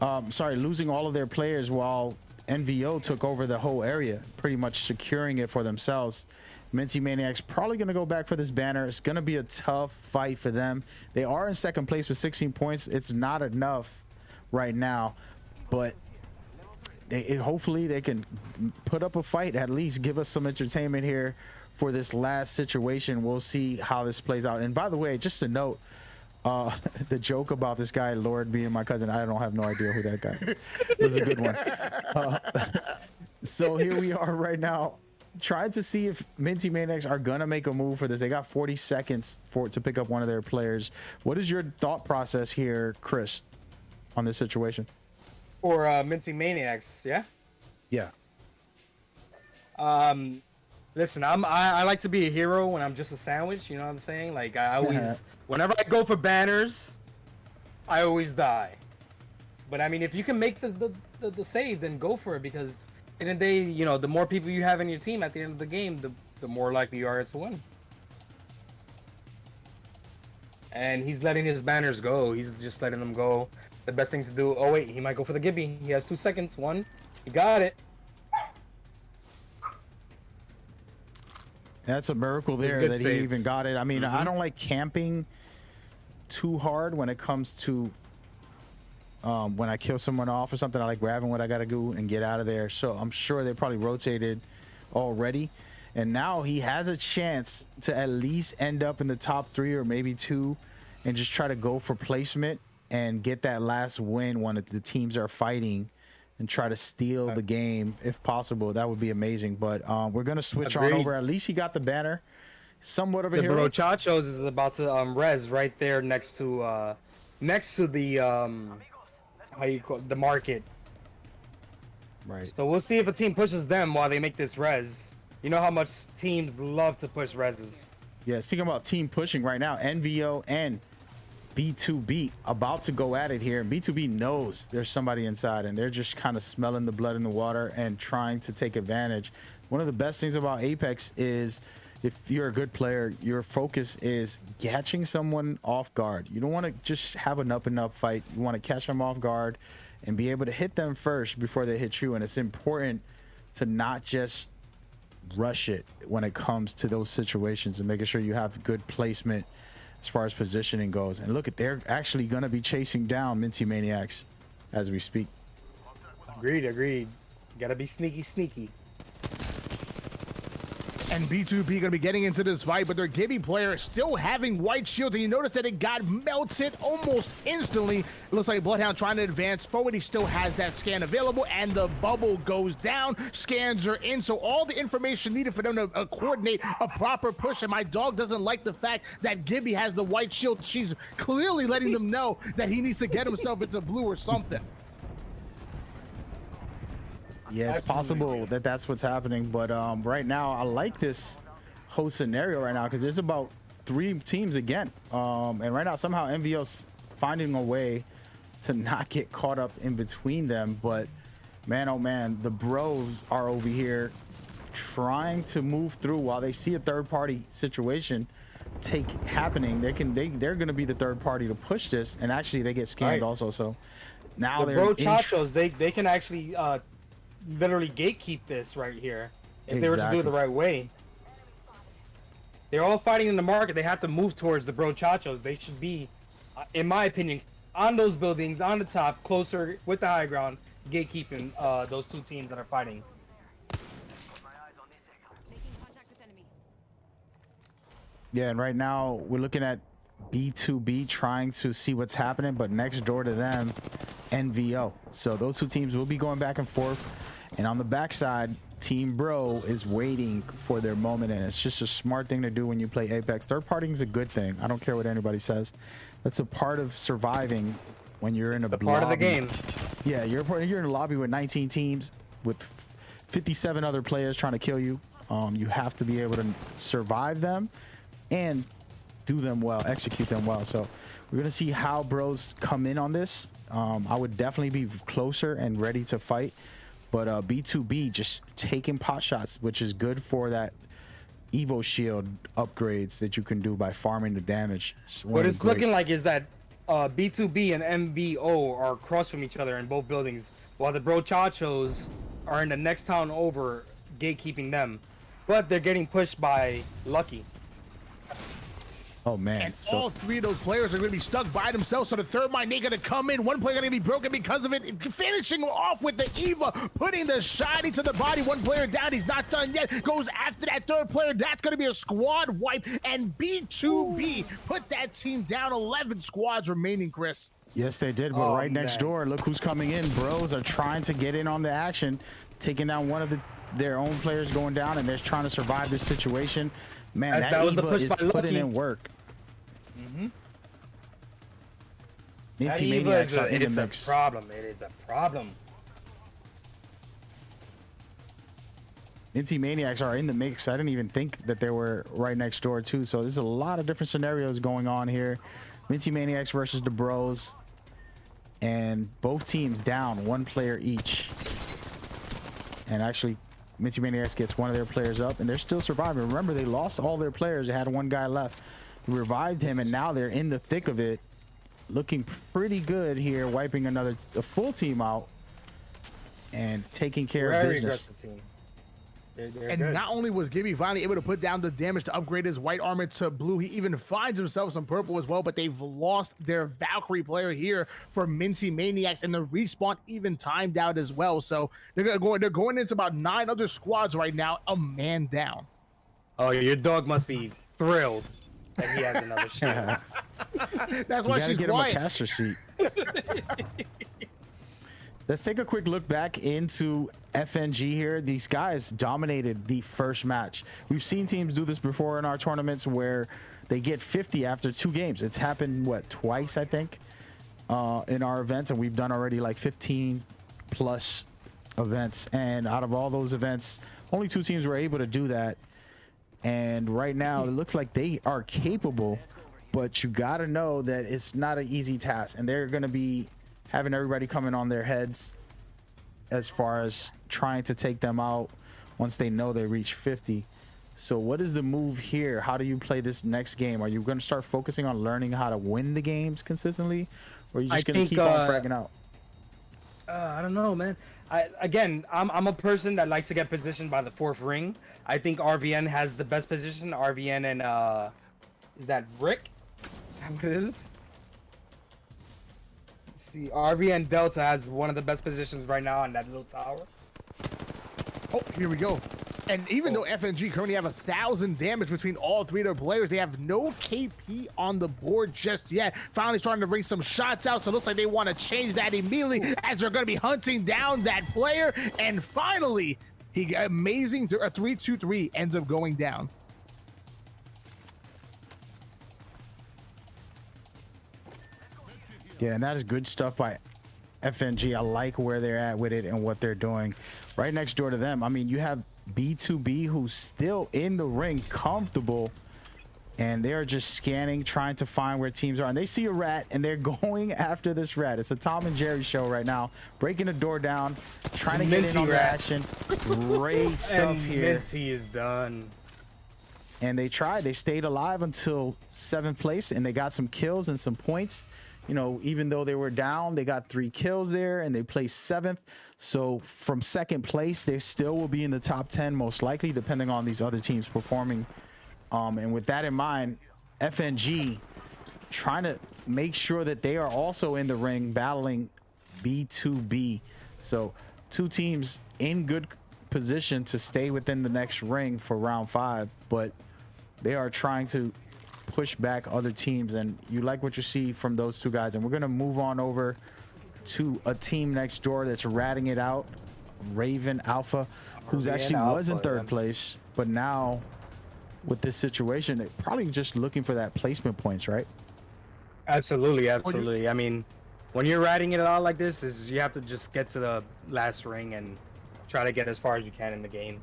Losing all of their players while NVO took over the whole area, pretty much securing it for themselves. Minty Maniacs probably going to go back for this banner. It's going to be a tough fight for them. They are in second place with 16 points. It's not enough right now, but hopefully they can put up a fight, at least give us some entertainment here for this last situation. We'll see how this plays out. And by the way, just a note, the joke about this guy Lord being my cousin, I don't have no idea who that guy is. It was a good one. So here we are right now, trying to see if Minty Maniacs are gonna make a move for this. They got 40 seconds to pick up one of their players. What is your thought process here, Chris, on this situation? For Minty Maniacs, yeah. Yeah. Listen, I like to be a hero when I'm just a sandwich. You know what I'm saying? Like I always, whenever I go for banners, I always die. But I mean, if you can make the save, then go for it, because at the end of the day, you know, the more people you have in your team at the end of the game, the more likely you are to win. And he's letting his banners go. He's just letting them go. The best thing to do. Oh wait, he might go for the Gibby. He has 2 seconds. 1, he got it. That's a miracle there good that he save. even got it. I mean, I don't like camping too hard when it comes to when I kill someone off or something. I like grabbing what I gotta do and get out of there. So I'm sure they probably rotated already, and now he has a chance to at least end up in the top 3 or maybe 2 and just try to go for placement and get that last win when the teams are fighting and try to steal the game if possible. That would be amazing. But we're gonna switch on Agreed. over. At least he got the banner. Somewhat of a The hero. Brochachos is about to res right there next to the how you call it, the market. Right. So we'll see if a team pushes them while they make this res. You know how much teams love to push reses. Yeah, speaking about team pushing right now, NVO and B2B about to go at it here. B2B knows there's somebody inside, and they're just kind of smelling the blood in the water and trying to take advantage. One of the best things about Apex is if you're a good player, your focus is catching someone off guard. You don't want to just have an up and up fight. You want to catch them off guard and be able to hit them first before they hit you. And it's important to not just rush it when it comes to those situations, and making sure you have good placement as far as positioning goes. And look, they're actually going to be chasing down Minty Maniacs as we speak. Agreed. Gotta be sneaky. And B2B gonna be getting into this fight, but their Gibby player is still having white shields, and you notice that it got melted almost instantly. It looks like Bloodhound trying to advance forward. He still has that scan available, and the bubble goes down. Scans are in, so all the information needed for them to coordinate a proper push. And my dog doesn't like the fact that Gibby has the white shield. She's clearly letting them know that he needs to get himself into blue or something. Yeah, it's possible that that's what's happening, but right now I like this whole scenario right now because there's about 3 teams again, and right now somehow NVO's finding a way to not get caught up in between them. But man, oh man, the bros are over here trying to move through while they see a third-party situation happening. They're going to be the third party to push this, and actually they get scanned also. So now The they're Brochachos, they can actually literally gatekeep this right here if they were to do it the Exactly. right way. They're all fighting in the market. They have to move towards the brochachos. They should be, in my opinion, on those buildings, on the top, closer with the high ground, gatekeeping those two teams that are fighting. Making contact with enemy. Yeah, and right now we're looking at B2B trying to see what's happening, but next door to them, NVO. So those two teams will be going back and forth. And on the backside, Team Bro is waiting for their moment, and it's just a smart thing to do when you play Apex. Third partying is a good thing. I don't care what anybody says. That's a part of surviving when you're in a The part of the lobby. game. Yeah, you're in a lobby with 19 teams with 57 other players trying to kill you. You have to be able to survive them and do them well, execute them well. So we're gonna see how bros come in on this. I would definitely be closer and ready to fight, but B2B just taking pot shots, which is good for that Evo shield upgrades that you can do by farming the damage. What it's looking like is that B2B and MVO are across from each other in both buildings, while the brochachos are in the next town over, gatekeeping them. But they're getting pushed by Lucky. Oh man, And so all three of those players are going to be stuck by themselves. So the third mine ain't going to come in. One player going to be broken because of it. Finishing off with the Eva, putting the shiny to the body. One player down. He's not done yet. Goes after that third player. That's going to be a squad wipe. And B2B put that team down. 11 squads remaining, Chris. yes, they did, but Oh, right next man. door, look who's coming in. Bros are trying to get in on the action, taking down one of their own players going down, and they're trying to survive this situation. Man, That that was the Eva push is by putting Lucky. in work. That Minty Eva Maniacs is are in the it's a mix. problem. It is a problem. Minty Maniacs are in the mix. I didn't even think that they were right next door too. So there's a lot of different scenarios going on here. Minty Maniacs versus the Bros, and both teams down one player each. And actually, Minty Maniacs gets one of their players up, and they're still surviving. Remember, they lost all their players. They had one guy left. Revived him, and now they're in the thick of it, looking pretty good here, wiping a full team out and taking care of Very business. aggressive team. They're And good. not only was Gibby finally able to put down the damage to upgrade his white armor to blue, he even finds himself some purple as well, but they've lost their Valkyrie player here for Minty Maniacs, and the respawn even timed out as well. So they're going into about 9 other squads right now, a man down. Oh, your dog must be thrilled that he has another shield. That's You why gotta she's get him a quiet. caster seat. Let's take a quick look back into FNG here. These guys dominated the first match. We've seen teams do this before in our tournaments where they get 50 after 2 games. It's happened, what, twice, I think, in our events, and we've done already like 15 plus events. And out of all those events, only 2 teams were able to do that. And right now, it looks like they are capable, but you got to know that it's not an easy task, and they're going to be having everybody coming on their heads as far as trying to take them out once they know they reach 50. So what is the move here? How do you play this next game? Are you going to start focusing on learning how to win the games consistently, or are you just going to think, keep on fragging out? I don't know, man. I'm a person that likes to get positioned by the 4th ring. I think RVN has the best position. RVN and is that Rick? Is that what it is? See, RVN Delta has one of the best positions right now on that little tower. Oh, here we go. And even though FNG currently have 1,000 damage between all 3 of their players, they have no KP on the board just yet. Finally starting to bring some shots out, so it looks like they want to change that immediately as they're going to be hunting down that player. And finally, he got amazing, a 3-2-3 ends up going down. Yeah, and that is good stuff by FNG. I like where they're at with it and what they're doing. Right next door to them, I mean, you have B2B who's still in the ring, comfortable, and they're just scanning, trying to find where teams are. And they see a rat, and they're going after this rat. It's a Tom and Jerry show right now. Breaking the door down, trying to get in Minty on the rat. action. Great stuff And here. Minty is done. And they tried. They stayed alive until 7th place, and they got some kills and some points. you know, even though they were down, they got 3 kills there and they placed 7th. So from second place, they still will be in the top 10 most likely, depending on these other teams performing. And with that in mind, FNG trying to make sure that they are also in the ring battling B2B. So 2 teams in good position to stay within the next ring for round 5, but they are trying to push back other teams, and you like what you see from those 2 guys. And we're going to move on over to a team next door that's ratting it out, Raven Alpha, who's actually was in 3rd place, but now with this situation, they're probably just looking for that placement points, right? Absolutely, absolutely. I mean, when you're riding it out like this, is you have to just get to the last ring and try to get as far as you can in the game.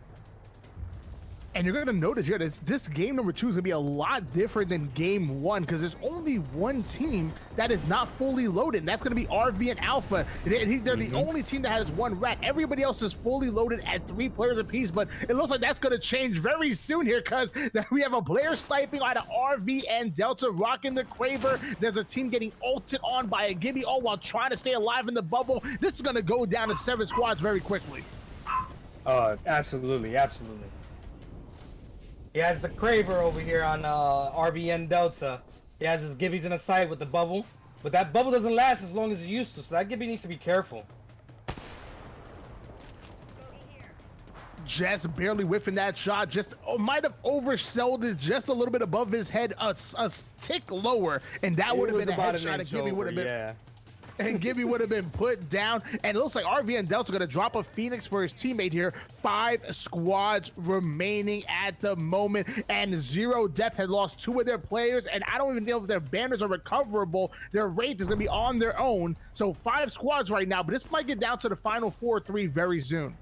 And you're going to notice here that this game number 2 is going to be a lot different than game 1 because there's only one team that is not fully loaded. And that's going to be RV and Alpha. They're the only team that has 1 rat. Everybody else is fully loaded at 3 players apiece. But it looks like that's going to change very soon here because we have a player sniping out of RV and Delta rocking the Kraber. There's a team getting ulted on by a Gibby all while trying to stay alive in the bubble. This is going to go down to 7 squads very quickly. Absolutely, absolutely. He has the Kraber over here on RVN Delta. He has his Gibbies in the side with the bubble. But that bubble doesn't last as long as it used to, so that Gibby needs to be careful. Just barely whiffing that shot, just might have oversold it just a little bit above his head, a tick lower, and that would have been a headshot, and Gibby would have been... Yeah. And Gibby would have been put down. And it looks like RV and Delta are going to drop a Phoenix for his teammate here. 5 squads remaining at the moment. And Zero Depth had lost 2 of their players. And I don't even know if their banners are recoverable. Their rate is going to be on their own. So 5 squads right now. But this might get down to the final 4-3 very soon.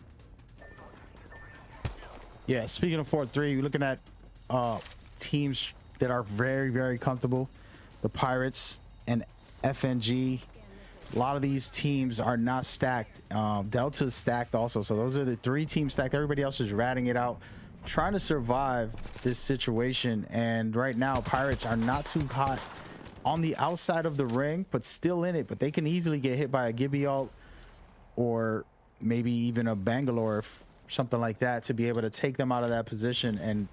Yeah, speaking of 4-3, you're looking at teams that are very, very comfortable. The Pirates and FNG. A lot of these teams are not stacked. Delta's stacked also. So those are the 3 teams stacked. Everybody else is ratting it out, trying to survive this situation. And right now, Pirates are not too hot on the outside of the ring, but still in it. But they can easily get hit by a Gibby ult or maybe even a Bangalore, something like that, to be able to take them out of that position and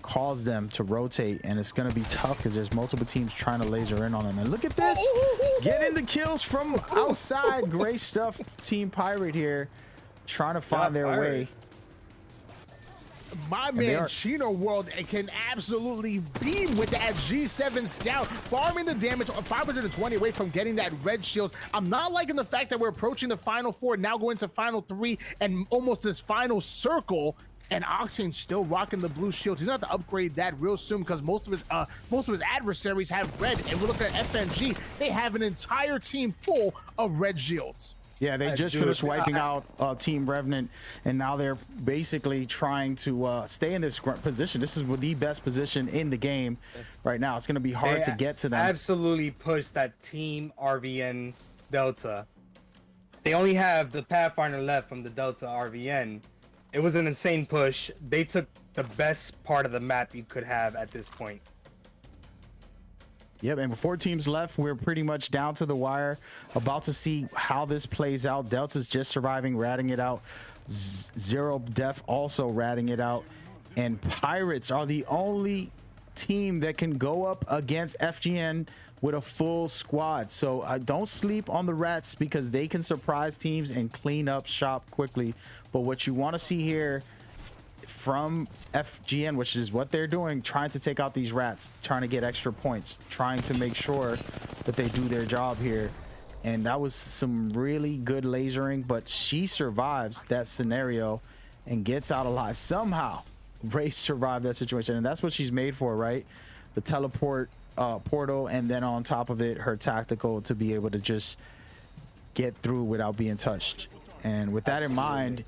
cause them to rotate. And it's going to be tough because there's multiple teams trying to laser in on them. And look at this, getting the kills from outside. Great stuff, Team Pirate here, trying to find their way. My man Chino World can absolutely beam with that G7 Scout, farming the damage, 520 away from getting that red shields. I'm not liking the fact that we're approaching the final 4, now going to final 3 and almost this final circle. And Octane still rocking the blue shields. He's gonna have to upgrade that real soon because most of his adversaries have red. And we're looking at FNG; they have an entire team full of red shields. Yeah, they just finished wiping out Team Revenant, and now they're basically trying to stay in this position. This is the best position in the game right now. It's going to be hard to get to them. Absolutely push that Team RVN Delta. They only have the Pathfinder left from the Delta RVN. It was an insane push. They took the best part of the map you could have at this point. Yep, and with 4 teams left, we're pretty much down to the wire. About to see how this plays out. Delta's just surviving, ratting it out. Zero Def also ratting it out. And Pirates are the only team that can go up against FGN with a full squad. So don't sleep on the Rats because they can surprise teams and clean up shop quickly. But what you want to see here from FGN, which is what they're doing, trying to take out these Rats, trying to get extra points, trying to make sure that they do their job here. And that was some really good lasering, but she survives that scenario and gets out alive somehow. Ray survived that situation, and that's what she's made for, right? The teleport portal, and then on top of it, her tactical to be able to just get through without being touched. And with that in mind,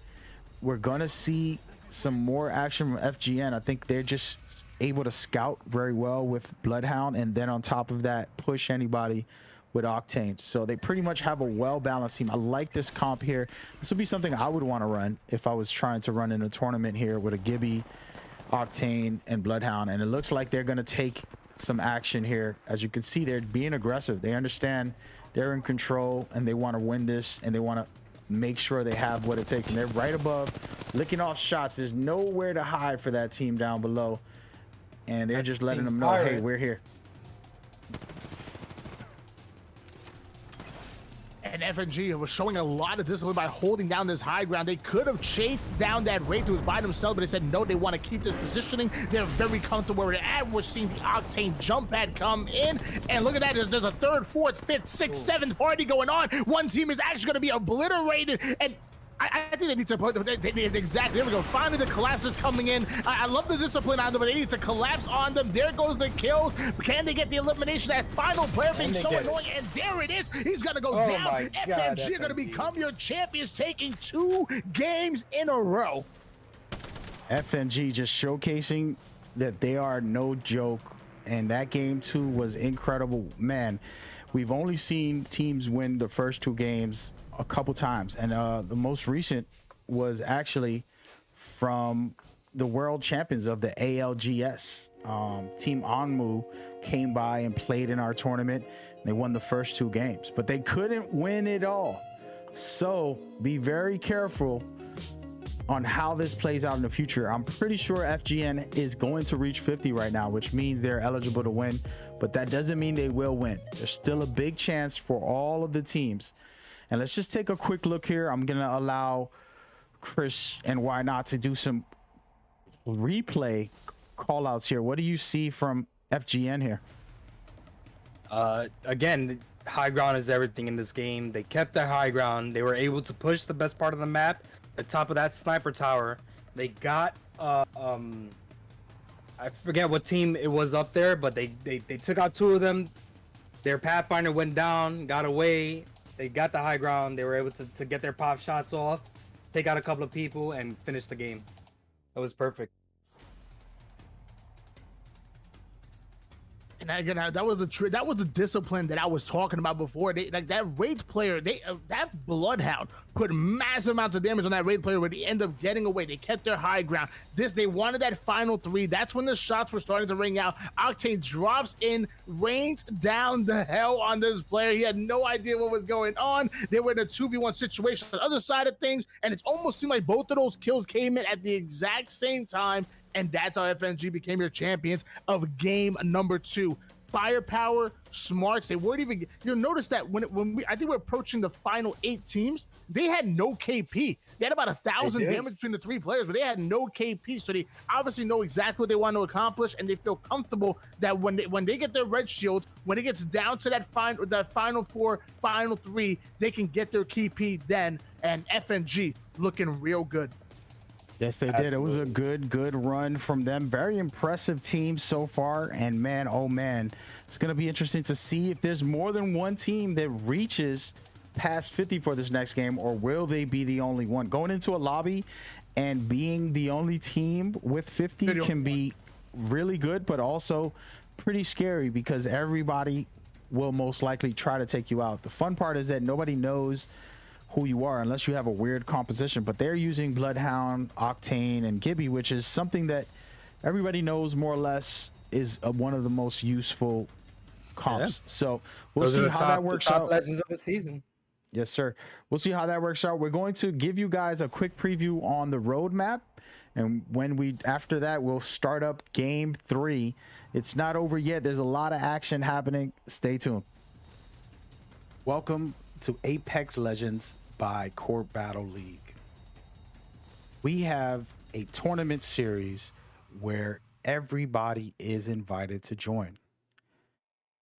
we're gonna see some more action from FGN. I think they're just able to scout very well with Bloodhound, and then on top of that, push anybody with Octane. So they pretty much have a well-balanced team. I like this comp here. This would be something I would want to run if I was trying to run in a tournament here with a Gibby, Octane, and Bloodhound. And it looks like they're going to take some action here. As you can see, they're being aggressive. They understand they're in control and they want to win this, and they want to make sure they have what it takes. And they're right above, licking off shots. There's nowhere to hide for that team down below, and they're just letting them know, hey, we're here. And FNG was showing a lot of discipline by holding down this high ground. They could have chased down that Wraith who was by themselves, but they said no, they want to keep this positioning. They're very comfortable where they're at. We're seeing the Octane jump pad come in, and look at that. There's a third, fourth, fifth, sixth, seventh party going on. One team is actually going to be obliterated, and I think they need to put exactly. There we go. Finally, the collapse is coming in. I love the discipline on them, but they need to collapse on them. There goes the kills. Can they get the elimination? That final player being so annoying, and there it is. He's gonna go down. FNG are gonna become your champions, taking 2 games in a row. FNG just showcasing that they are no joke, and that game 2 was incredible. Man, we've only seen teams win the first 2 games a couple times, and the most recent was actually from the world champions of the ALGS. Team Onmu came by and played in our tournament. They won the first 2 games, but they couldn't win it all. So be very careful on how this plays out in the future. I'm pretty sure FGN is going to reach 50 right now, which means they're eligible to win, but that doesn't mean they will win. There's still a big chance for all of the teams. And let's just take a quick look here. I'm gonna allow Chris and Why Not to do some replay call outs here. What do you see from FGN here? Again, high ground is everything in this game. They kept their high ground. They were able to push the best part of the map, the top of that sniper tower. They got I forget what team it was up there, but they took out 2 of them. Their Pathfinder went down, got away. They got the high ground. They were able to get their pop shots off, take out a couple of people, and finish the game. It was perfect. And again, that was the discipline that I was talking about before. They, like that Wraith player, that Bloodhound put massive amounts of damage on that Wraith player, where they end up getting away. They kept their high ground. They wanted that final 3. That's when the shots were starting to ring out. Octane drops in, rains down the hell on this player. He had no idea what was going on. They were in a 2v1 situation on the other side of things, and it almost seemed like both of those kills came in at the exact same time. And that's how FNG became your champions of game number 2. Firepower, smarts. They weren't even. You'll notice that I think we're approaching the final 8 teams. They had no KP. They had about 1,000 damage between the 3 players, but they had no KP. So they obviously know exactly what they want to accomplish, and they feel comfortable that when they get their red shield, when it gets down to that final 4, final 3, they can get their KP then. And FNG looking real good. Yes, they did. It was a good run from them. Very impressive team so far. And man, oh man, it's going to be interesting to see if there's more than one team that reaches past 50 for this next game, or will they be the only one? Going into a lobby and being the only team with 50 can be really good, but also pretty scary because everybody will most likely try to take you out. The fun part is that nobody knows who you are unless you have a weird composition, but they're using Bloodhound, Octane, and Gibby, which is something that everybody knows more or less is one of the most useful comps. Yeah. So we'll see how that works out. Legends of the season. Yes, sir. We'll see how that works out. We're going to give you guys a quick preview on the roadmap, and after that we'll start up game 3. It's not over yet. There's a lot of action happening. Stay tuned. Welcome to Apex Legends by Court Battle League. We have a tournament series where everybody is invited to join.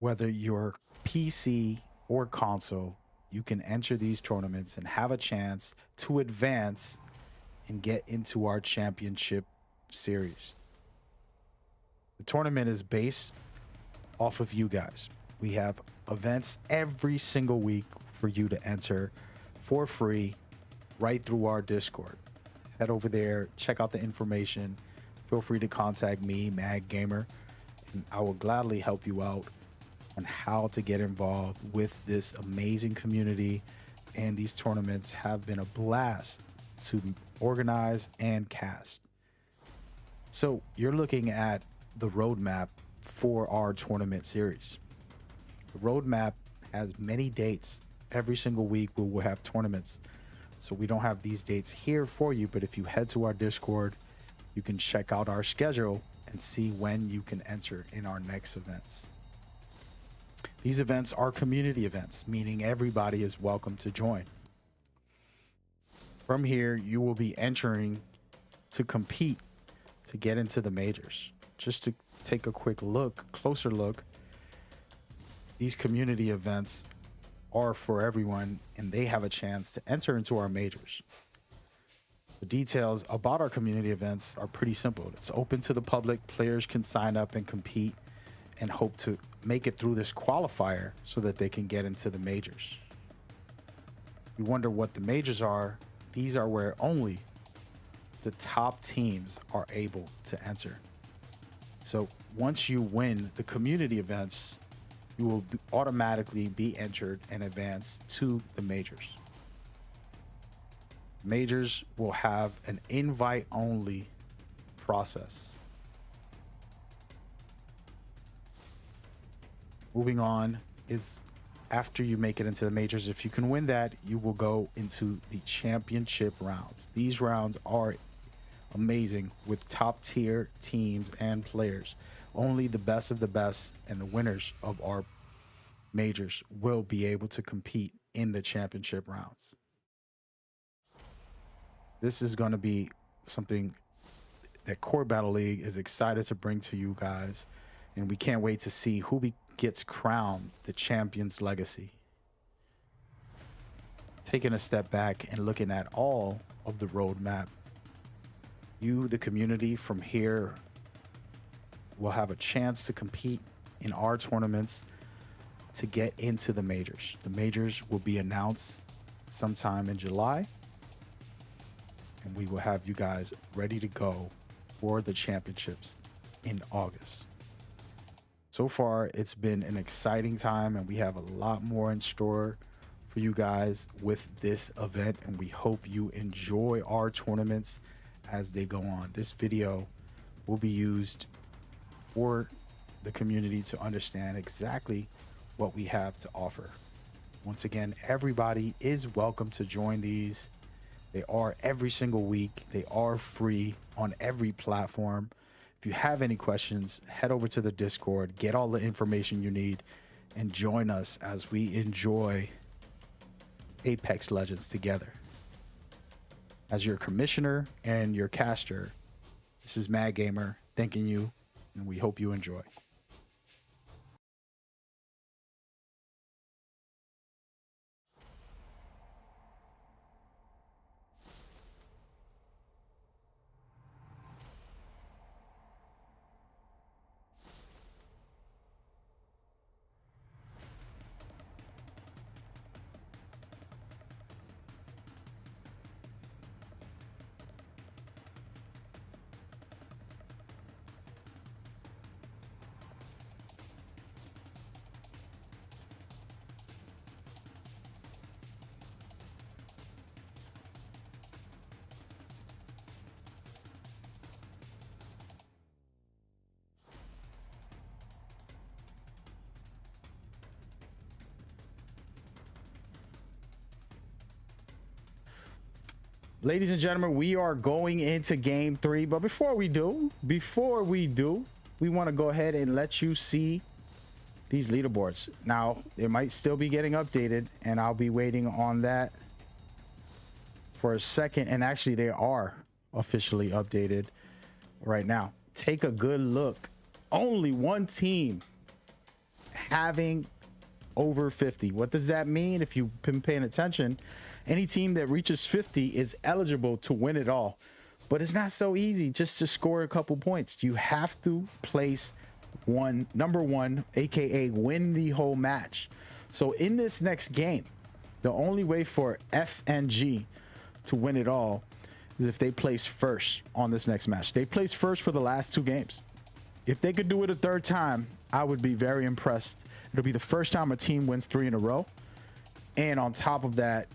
Whether you're PC or console, you can enter these tournaments and have a chance to advance and get into our championship series. The tournament is based off of you guys. We have events every single week for you to enter for free right through our Discord. Head over there, check out the information. Feel free to contact me, Mag Gamer, and I will gladly help you out on how to get involved with this amazing community. And these tournaments have been a blast to organize and cast. So you're looking at the roadmap for our tournament series. The roadmap has many dates. Every single week we will have tournaments. So we don't have these dates here for you, but if you head to our Discord, you can check out our schedule and see when you can enter in our next events. These events are community events, meaning everybody is welcome to join. From here, you will be entering to compete to get into the majors. Just to take a quick look, closer look, these community events are for everyone and they have a chance to enter into our majors. The details about our community events are pretty simple. It's open to the public. Players can sign up and compete and hope to make it through this qualifier so that they can get into the majors. You wonder what the majors are. These are where only the top teams are able to enter. So once you win the community events, you will automatically be entered and advanced to the majors. Majors will have an invite-only process. Moving on is after you make it into the majors, if you can win that, you will go into the championship rounds. These rounds are amazing with top tier teams and players. Only the best of the best and the winners of our majors will be able to compete in the championship rounds. This is going to be something that Court Battle League is excited to bring to you guys, and we can't wait to see who gets crowned the Champions Legacy. Taking a step back and looking at all of the roadmap, you, the community from here, will have a chance to compete in our tournaments to get into the majors. The majors will be announced sometime in July, and we will have you guys ready to go for the championships in August. So far, it's been an exciting time, and we have a lot more in store for you guys with this event, and we hope you enjoy our tournaments as they go on. This video will be used for the community to understand exactly what we have to offer. Once again, everybody is welcome to join these. They are every single week. They are free on every platform. If you have any questions, head over to the Discord, get all the information you need, and join us as we enjoy Apex Legends together. As your commissioner and your caster, this is Mad Gamer thanking you, and we hope you enjoy. Ladies and gentlemen, we are going into game 3, but before we do, we want to go ahead and let you see these leaderboards. Now, they might still be getting updated, and I'll be waiting on that for a second. And actually, they are officially updated right now. Take a good look. Only one team having over 50. What does that mean? If you've been paying attention, any team that reaches 50 is eligible to win it all. But it's not so easy just to score a couple points. You have to place number one, aka win the whole match. So in this next game, the only way for FNG to win it all is if they place first on this next match. They placed first for the last 2 games. If they could do it a third time, I would be very impressed. It'll be the first time a team wins 3 in a row. And on top of that,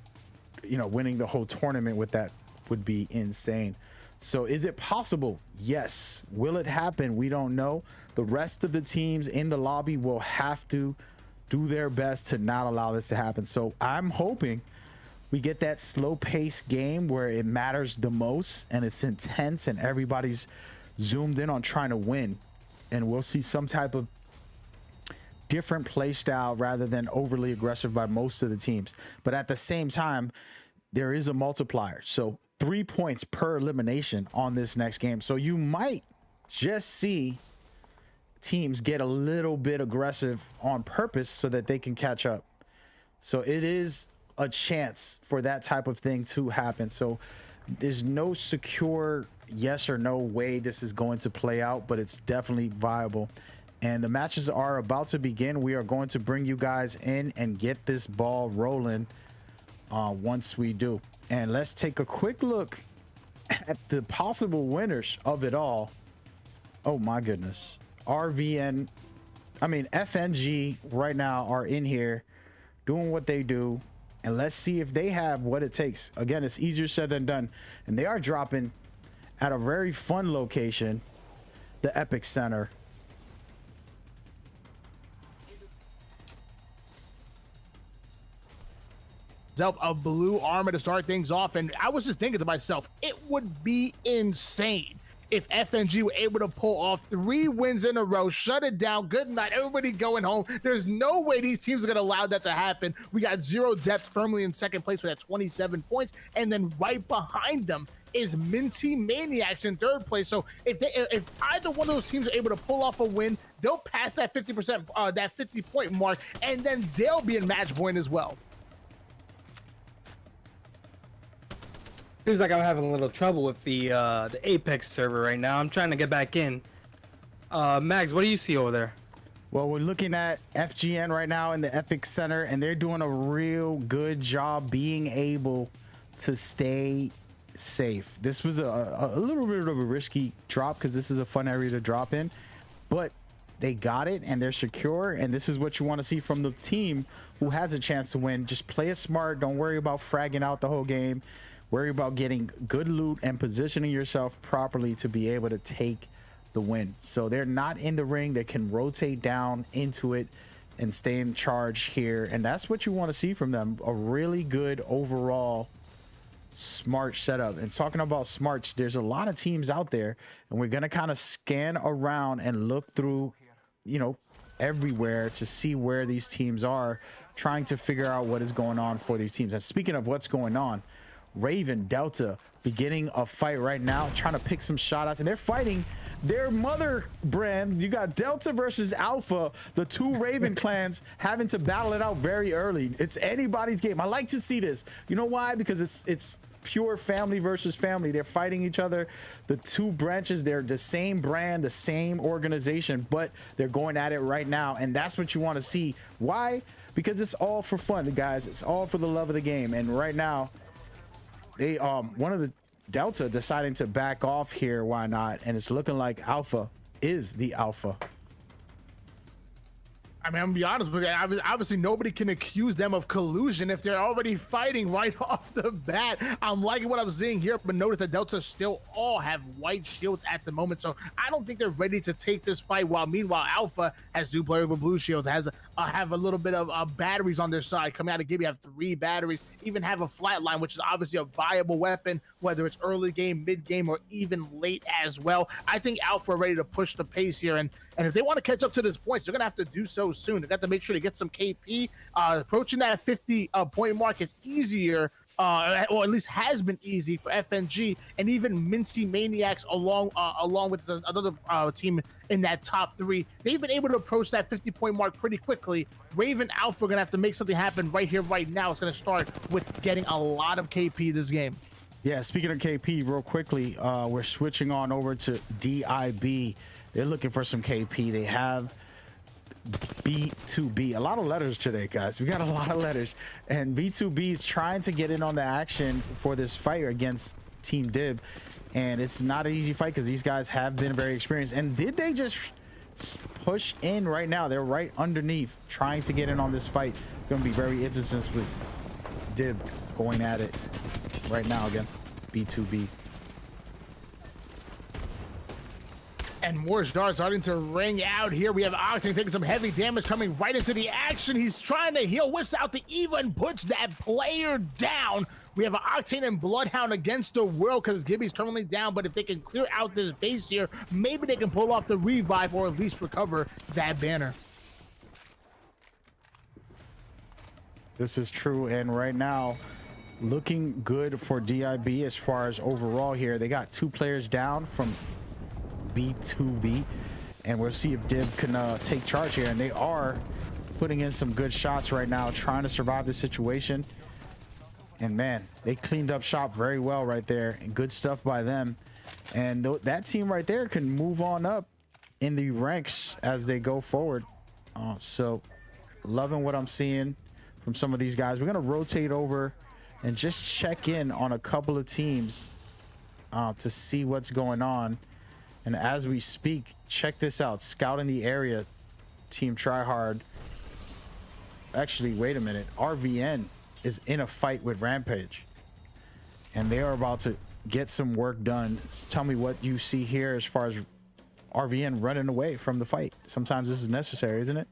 you know, winning the whole tournament with that would be insane. So is it possible? Yes. Will it happen? We don't know, the rest of the teams in the lobby will have to do their best to not allow this to happen. So I'm hoping we get that slow paced game where it matters the most and it's intense and everybody's zoomed in on trying to win, and we'll see some type of different play style rather than overly aggressive by most of the teams. But at the same time, there is a multiplier, so 3 points per elimination on this next game. So you might just see teams get a little bit aggressive on purpose so that they can catch up. So it is a chance for that type of thing to happen. So there's no secure yes or no way this is going to play out, but it's definitely viable. And the matches are about to begin. We are going to bring you guys in and get this ball rolling once we do. And let's take a quick look at the possible winners of it all. Oh my goodness. FNG right now are in here doing what they do, and let's see if they have what it takes. Again, it's easier said than done, and they are dropping at a very fun location, the Epic Center. Of blue armor to start things off, and I was just thinking to myself, it would be insane if FNG were able to pull off 3 wins in a row, shut it down, good night, everybody going home. There's no way these teams are going to allow that to happen. We got Zero Depth firmly in second place with that 27 points, and then right behind them is Minty Maniacs in third place. So if either one of those teams are able to pull off a win, they'll pass that 50%, that 50-point mark, and then they'll be in match point as well. Seems like I'm having a little trouble with the Apex server right now. I'm trying to get back in. Mags, what do you see over there? Well, we're looking at FGN right now in the Epic Center, and they're doing a real good job being able to stay safe. This was a little bit of a risky drop because this is a fun area to drop in, but they got it and they're secure, and this is what you want to see from the team who has a chance to win. Just play it smart. Don't worry about fragging out the whole game. Worry about getting good loot and positioning yourself properly to be able to take the win. So they're not in the ring. They can rotate down into it and stay in charge here. And that's what you want to see from them. A really good overall smart setup. And talking about smarts, there's a lot of teams out there, and we're going to kind of scan around and look through, you know, everywhere to see where these teams are, trying to figure out what is going on for these teams. And speaking of what's going on, Raven, Delta beginning a fight right now, trying to pick some shot outs, and they're fighting their mother brand. You got Delta versus Alpha, the 2 Raven clans having to battle it out very early. It's anybody's game. I like to see this. You know why? Because it's pure family versus family. They're fighting each other. The 2 branches, they're the same brand, the same organization, but they're going at it right now, and that's what you want to see. Why? Because it's all for fun, guys. It's all for the love of the game. And right now, they one of the Delta deciding to back off here. Why not? And it's looking like Alpha is the alpha. I mean, I'm gonna be honest with you. Obviously, nobody can accuse them of collusion if they're already fighting right off the bat. I'm liking what I'm seeing here, but notice that Delta still all have white shields at the moment, so I don't think they're ready to take this fight. While meanwhile, Alpha has 2 players with blue shields, have a little bit of batteries on their side. Coming out of Gibby, have 3 batteries, even have a flatline, which is obviously a viable weapon, whether it's early game, mid game, or even late as well. I think Alpha are ready to push the pace here, and if they want to catch up to this point, they're gonna have to do so soon. They got to make sure to get some KP. Approaching that 50 point mark is easier, or at least has been easy for FNG and even Minty Maniacs along with another team in that top 3. They've been able to approach that 50 point mark pretty quickly. Raven Alpha are gonna have to make something happen right here, right now. It's gonna start with getting a lot of KP this game. Yeah, speaking of KP, real quickly, we're switching on over to DIB. They're looking for some KP. They have B2B. A lot of letters today, guys. We got a lot of letters. And B2B is trying to get in on the action for this fight against Team Dib. And it's not an easy fight because these guys have been very experienced. And did they just push in right now? They're right underneath trying to get in on this fight. Going to be very interesting with Dib going at it right now against B2B. And more stars starting to ring out here. We have Octane taking some heavy damage, coming right into the action. He's trying to heal, whips out the Eva and puts that player down. We have Octane and Bloodhound against the world because Gibby's currently down, but if they can clear out this base here, maybe they can pull off the revive or at least recover that banner. This is true, and right now, looking good for DIB as far as overall here. They got 2 players down from B2B, and we'll see if Dib can take charge here. And they are putting in some good shots right now, trying to survive the situation. And man, they cleaned up shop very well right there, and good stuff by them. And that team right there can move on up in the ranks as they go forward. So loving what I'm seeing from some of these guys. We're gonna rotate over and just check in on a couple of teams to see what's going on. And as we speak, check this out. Scouting the area, Team Tryhard. Actually, wait a minute. RVN is in a fight with Rampage, and they are about to get some work done. Tell me what you see here as far as RVN running away from the fight. Sometimes this is necessary, isn't it?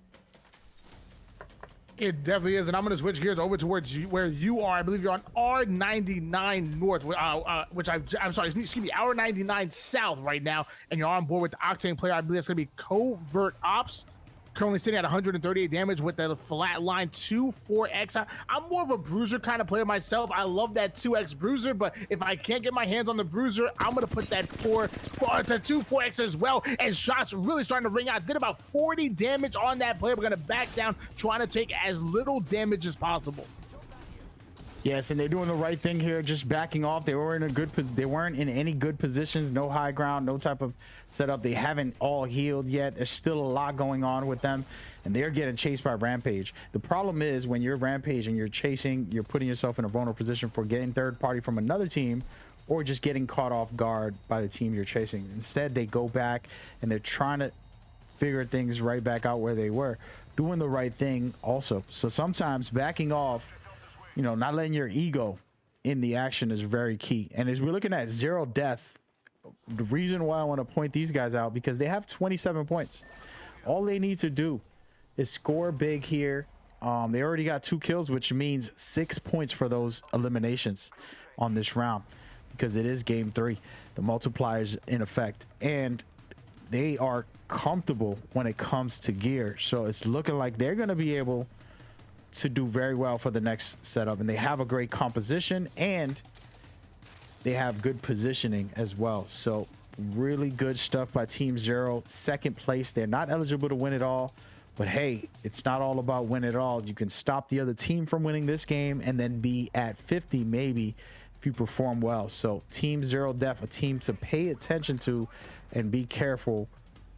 It definitely is, and I'm going to switch gears over towards where you are. I believe you're on R99 North, which I'm sorry, excuse me, R99 South right now, and you're on board with the Octane player. I believe it's going to be Covert Ops. Currently sitting at 138 damage with the flat line 2-4x. I'm more of a bruiser kind of player myself. I love that 2x bruiser, but if I can't get my hands on the bruiser, I'm gonna put that 2-4x as well. And shots really starting to ring out. Did about 40 damage on that player. We're gonna back down, trying to take as little damage as possible. Yes, and they're doing the right thing here, just backing off. They were in a good they weren't in any good positions, no high ground, no type of setup. They haven't all healed yet. There's still a lot going on with them, and they're getting chased by Rampage. The problem is when you're Rampage and you're chasing, you're putting yourself in a vulnerable position for getting third party from another team, or just getting caught off guard by the team you're chasing. Instead, they go back and they're trying to figure things right back out where they were, doing the right thing also. So sometimes backing off, you know, not letting your ego in the action is very key. And as we're looking at 0 death, the reason why I want to point these guys out, because they have 27 points. All they need to do is score big here. They already got 2 kills, which means 6 points for those eliminations on this round, because it is game 3. The multipliers in effect, and they are comfortable when it comes to gear. So it's looking like they're going to be able to do very well for the next setup, and they have a great composition and they have good positioning as well. So really good stuff by Team Zero. 2nd place. They're not eligible to win it all, but hey, it's not all about win it all. You can stop the other team from winning this game and then be at 50 maybe if you perform well. So Team Zero Def, a team to pay attention to and be careful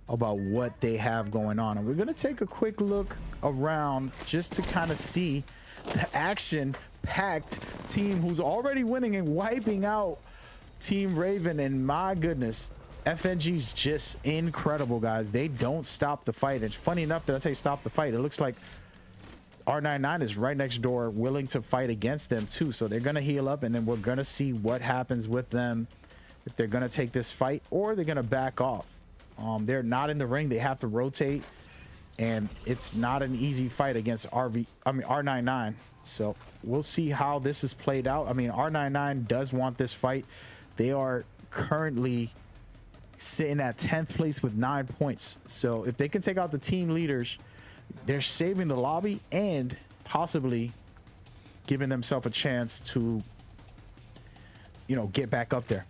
about what they have going on. And we're going to take a quick look around just to kind of see the action-packed team who's already winning and wiping out Team Raven. And my goodness, FNG's just incredible, guys. They don't stop the fight. It's funny enough that I say stop the fight. It looks like R99 is right next door, willing to fight against them too. So they're going to heal up, and then we're going to see what happens with them, if they're going to take this fight or they're going to back off. They're not in the ring. They have to rotate, and it's not an easy fight against R99. So we'll see how this is played out. I mean, R99 does want this fight. They are currently sitting at 10th place with 9 points. So if they can take out the team leaders, they're saving the lobby and possibly giving themselves a chance to, you know, get back up there.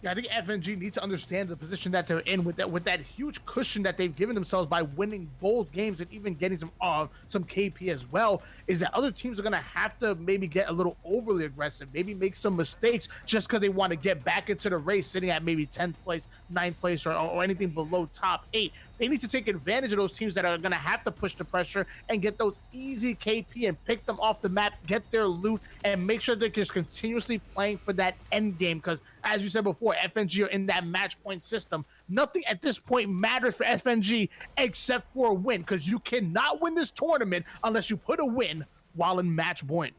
Yeah, I think FNG needs to understand the position that they're in with that huge cushion that they've given themselves by winning both games and even getting some KP as well. Is that other teams are gonna have to maybe get a little overly aggressive, maybe make some mistakes just because they want to get back into the race, sitting at maybe 10th place, 9th place, or anything below top 8. They need to take advantage of those teams that are going to have to push the pressure and get those easy KP and pick them off the map, get their loot, and make sure they're just continuously playing for that end game. Because as you said before, FNG are in that match point system. Nothing at this point matters for FNG except for a win, because you cannot win this tournament unless you put a win while in match point.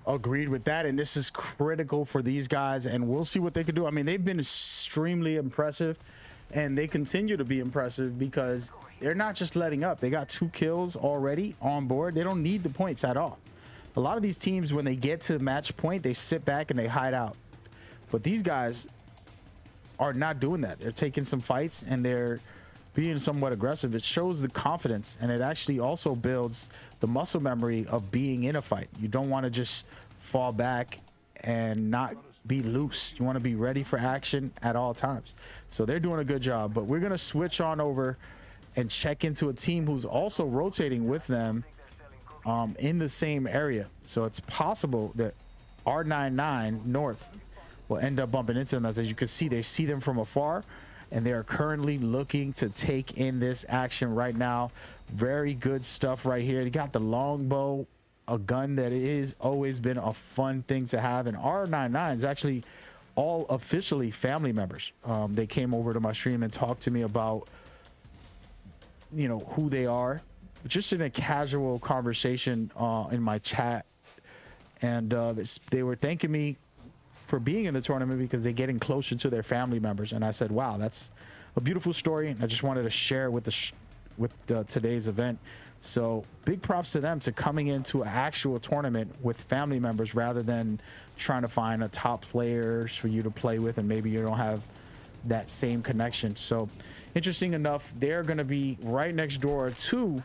Agreed with that, and this is critical for these guys, and we'll see what they can do. I mean, they've been extremely impressive, and they continue to be impressive because they're not just letting up. They got 2 kills already on board. They don't need the points at all. A lot of these teams, when they get to match point, they sit back and they hide out. But these guys are not doing that. They're taking some fights and they're being somewhat aggressive. It shows the confidence, and it actually also builds the muscle memory of being in a fight. You don't want to just fall back and not be loose. You want to be ready for action at all times. So they're doing a good job, but we're going to switch on over and check into a team who's also rotating with them in the same area. So it's possible that R99 North will end up bumping into them. As you can see, they see them from afar, and they are currently looking to take in this action right now. Very good stuff right here. They got the longbow, a gun that is always been a fun thing to have. And R99 is actually all officially family members. They came over to my stream and talked to me about, you know, who they are, just in a casual conversation in my chat. And they were thanking me for being in the tournament because they're getting closer to their family members. And I said, wow, that's a beautiful story, and I just wanted to share with today's event. So big props to them to coming into an actual tournament with family members rather than trying to find a top players for you to play with, and maybe you don't have that same connection. So interesting enough, they're going to be right next door to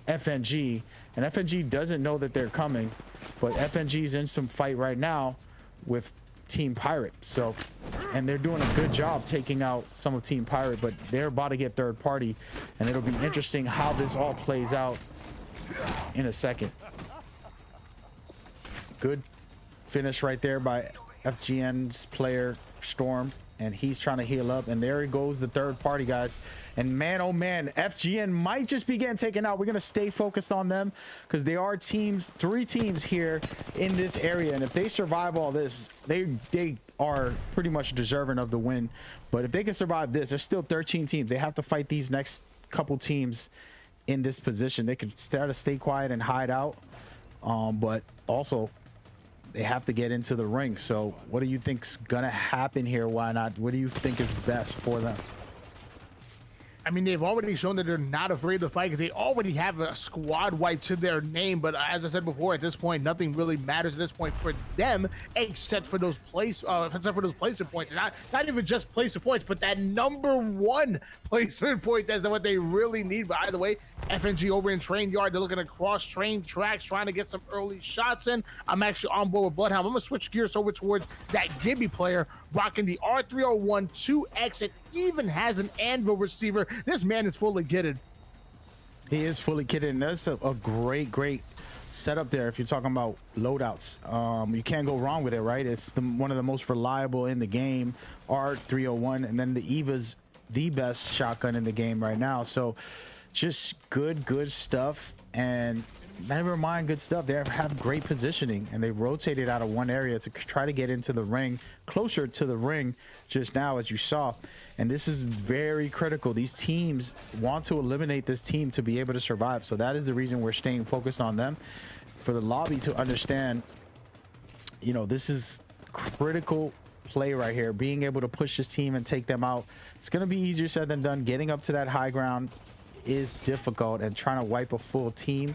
FNG, and FNG doesn't know that they're coming, but FNG's in some fight right now with Team Pirate. So, and they're doing a good job taking out some of Team Pirate, but they're about to get third party, and it'll be interesting how this all plays out in a second. Good finish right there by FGN's player Storm, and he's trying to heal up, and there goes the third party, guys. And man, oh man, FGN might just be getting taken out. We're gonna stay focused on them because they are teams, 3 teams here in this area, and if they survive all this, they are pretty much deserving of the win. But if they can survive this, there's still 13 teams. They have to fight these next couple teams in this position. They could start to stay quiet and hide out, but also they have to get into the ring. So what do you think's gonna happen here? Why not? What do you think is best for them? I mean, they've already shown that they're not afraid to fight because they already have a squad wipe to their name. But as I said before, at this point, nothing really matters at this point for them except for those placement points. And not even just placement points, but that #1 placement point. That's what they really need. But either way, FNG over in Train Yard, they're looking to cross train tracks, trying to get some early shots in. I'm actually on board with Bloodhound. I'm gonna switch gears over towards that Gibby player, rocking the R301 2X, and even has an Anvil receiver. This man is fully kitted. He is fully kitted, and that's a great setup there. If you're talking about loadouts, you can't go wrong with it, right? It's one of the most reliable in the game, R301, and then the Eva's the best shotgun in the game right now. So just good stuff, and never mind good stuff. They have great positioning, and they rotated out of one area to try to get into the ring, closer to the ring just now, as you saw. And this is very critical. These teams want to eliminate this team to be able to survive. So that is the reason we're staying focused on them, for the lobby to understand, you know, this is critical play right here, being able to push this team and take them out. It's going to be easier said than done. Getting up to that high ground is difficult, and trying to wipe a full team,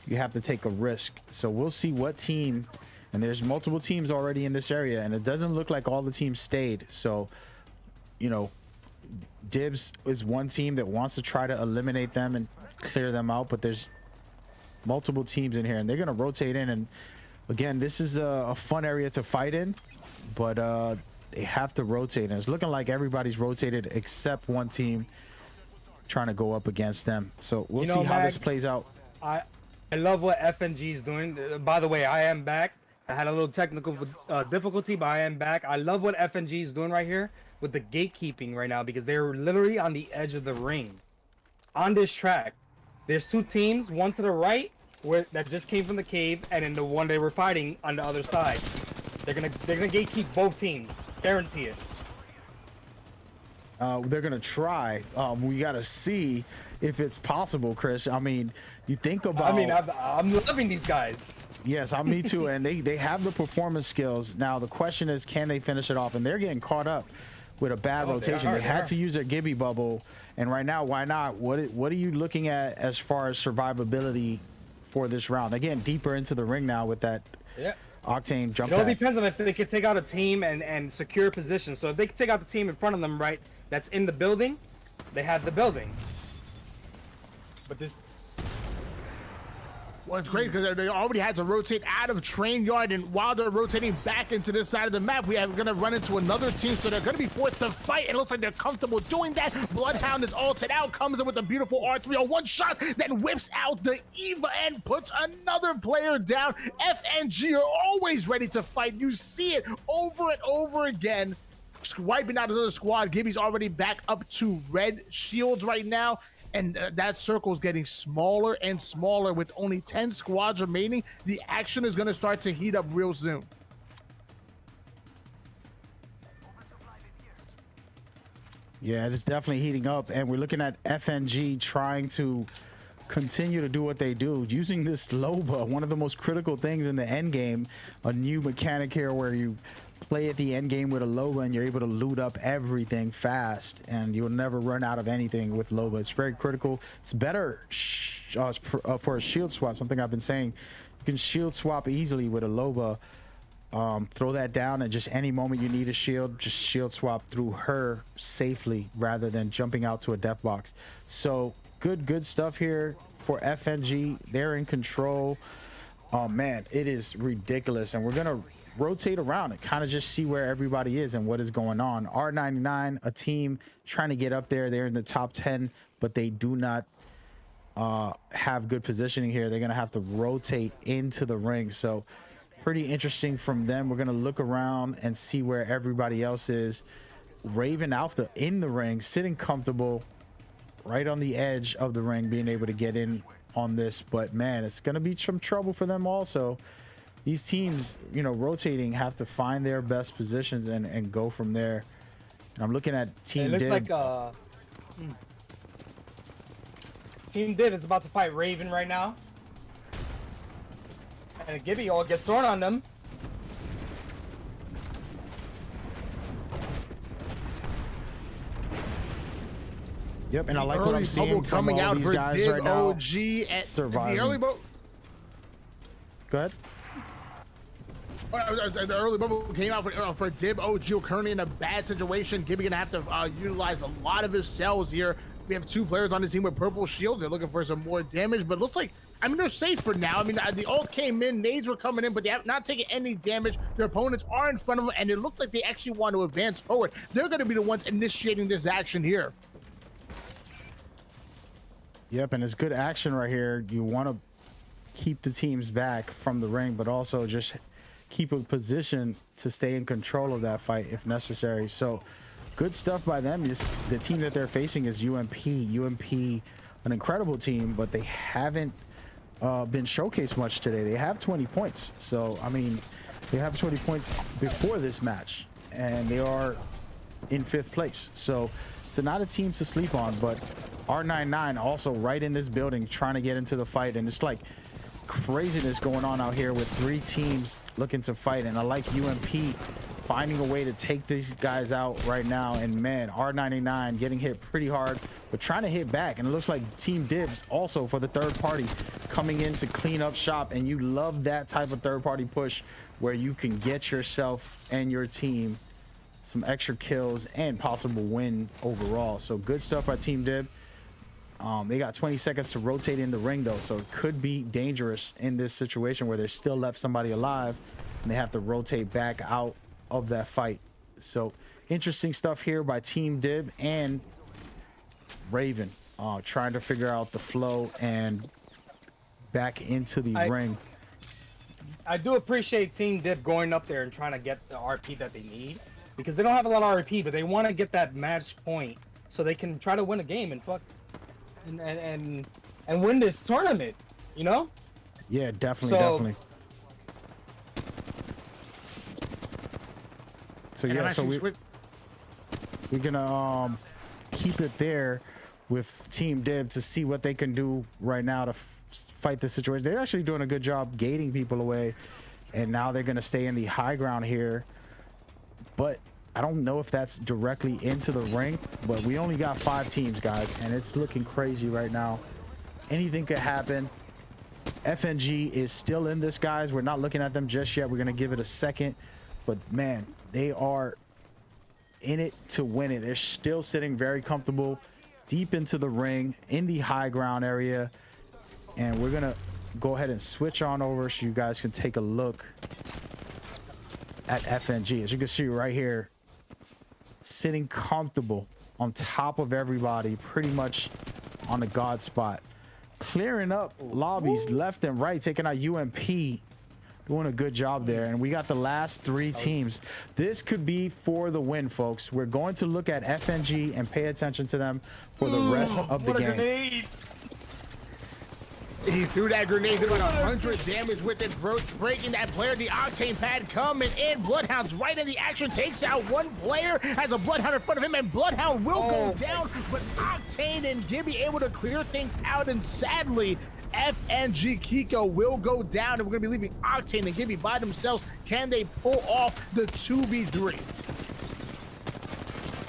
you have to take a risk. So we'll see what team, and there's multiple teams already in this area, and it doesn't look like all the teams stayed. So, you know, Dibs is one team that wants to try to eliminate them and clear them out, but there's multiple teams in here, and they're going to rotate in. And again, this is a fun area to fight in, but they have to rotate, and it's looking like everybody's rotated except one team trying to go up against them. So we'll see how this plays out. I love what FNG is doing. By the way, I am back. I had a little technical difficulty, but I am back. I love what FNG is doing right here with the gatekeeping right now, because they're literally on the edge of the ring on this track. There's 2 teams, one to the right that just came from the cave, and then the one they were fighting on the other side. They're gonna gatekeep both teams, guarantee it. They're gonna try. We gotta see if it's possible, Chris. I mean, you think about. I mean, I'm loving these guys. Yes, I'm me too. And they have the performance skills. Now the question is, can they finish it off? And they're getting caught up with a bad rotation. They had to use their Gibby bubble, and right now, why not? What are you looking at as far as survivability for this round? They're getting deeper into the ring now with that Octane jump. It all pack. depends on if they can take out a team and secure position. So if they can take out the team in front of them, right, that's in the building, they have the building. But this. Well, it's great because they already had to rotate out of train yard, and while they're rotating back into this side of the map, we are going to run into another team, so they're going to be forced to fight. It looks like they're comfortable doing that. Bloodhound is ulted out, comes in with a beautiful R301 shot, then whips out the Eva and puts another player down. FNG are always ready to fight. You see it over and over again. Wiping out another squad. Gibby's already back up to red shields right now. And that circle is getting smaller and smaller with only 10 squads remaining. The action is going to start to heat up real soon. Yeah, it is definitely heating up, and we're looking at FNG trying to continue to do what they do, using this Loba, one of the most critical things in the end game, a new mechanic here where you play at the end game with a Loba and you're able to loot up everything fast, and you'll never run out of anything with Loba. It's very critical. It's better for a shield swap, something I've been saying. You can shield swap easily with a Loba. Throw that down, and just any moment you need a shield, just shield swap through her safely rather than jumping out to a death box. So good stuff here for FNG. They're in control. Oh man, it is ridiculous, and we're gonna rotate around and kind of just see where everybody is and what is going on. R99, a team trying to get up there. They're in the top 10, but they do not have good positioning here. They're gonna have to rotate into the ring, so pretty interesting from them. We're gonna look around and see where everybody else is. Raven Alpha in the ring, sitting comfortable right on the edge of the ring, being able to get in on this, but man, it's gonna be some trouble for them also. These teams, you know, rotating, have to find their best positions and go from there. And I'm looking at Team Div. It looks like Team Div is about to fight Raven right now. And Gibby all gets thrown on them. Yep, and I like what I'm seeing from coming all out these for guys Div right now. OG and Surviving. the early bubble. Go ahead. The early bubble came out for Dib OG, currently in a bad situation. Gibby gonna have to utilize a lot of his cells here. We have two players on the team with purple shields. They're looking for some more damage, but it looks like, I mean, they're safe for now. I mean, the ult came in, nades were coming in, but they have not taken any damage. Their opponents are in front of them, and it looked like they actually want to advance forward. They're going to be the ones initiating this action here. Yep, and it's good action right here. You want to keep the teams back from the ring, but also just keep a position to stay in control of that fight if necessary. So good stuff by them. The team that they're facing is UMP. UMP, an incredible team, but they haven't been showcased much today. They have 20 points. So, I mean, they have 20 points before this match, and they are in 5th place. So it's not a team to sleep on, but R99 also right in this building trying to get into the fight, and it's like craziness going on out here with 3 teams looking to fight. And I like UMP finding a way to take these guys out right now. And man, R99 getting hit pretty hard, but trying to hit back. And it looks like Team Dibs also for the third party coming in to clean up shop. And you love that type of third party push where you can get yourself and your team some extra kills and possible win overall. So good stuff by Team Dib. They got 20 seconds to rotate in the ring though, so it could be dangerous in this situation where they still left somebody alive and they have to rotate back out of that fight. So interesting stuff here by Team Dib and Raven, trying to figure out the flow and back into the ring. I do appreciate Team Dib going up there and trying to get the RP that they need, because they don't have a lot of RP, but they want to get that match point so they can try to win a game and and win this tournament, you know? Yeah, definitely. So yeah, so we're gonna keep it there with Team Dib to see what they can do right now to fight the situation. They're actually doing a good job gating people away, and now they're going to stay in the high ground here. But I don't know if that's directly into the ring, but we only got 5 teams, guys, and it's looking crazy right now. Anything could happen. FNG is still in this, guys. We're not looking at them just yet. We're going to give it a second, but man, they are in it to win it. They're still sitting very comfortable deep into the ring in the high ground area, and we're gonna go ahead and switch on over so you guys can take a look at FNG. As you can see right here, sitting comfortable on top of everybody, pretty much on the god spot, clearing up lobbies left and right, taking out UMP, doing a good job there. And we got the last 3 teams. This could be for the win, folks. We're going to look at FNG and pay attention to them for the rest of the game. Grenade. He threw that grenade, did about 100 damage with it, breaking that player. The Octane pad coming in. Bloodhound's right in the action, takes out one player, has a Bloodhound in front of him, and Bloodhound will go down, but Octane and Gibby able to clear things out, and sadly, FNG Kiko will go down, and we're going to be leaving Octane and Gibby by themselves. Can they pull off the 2v3?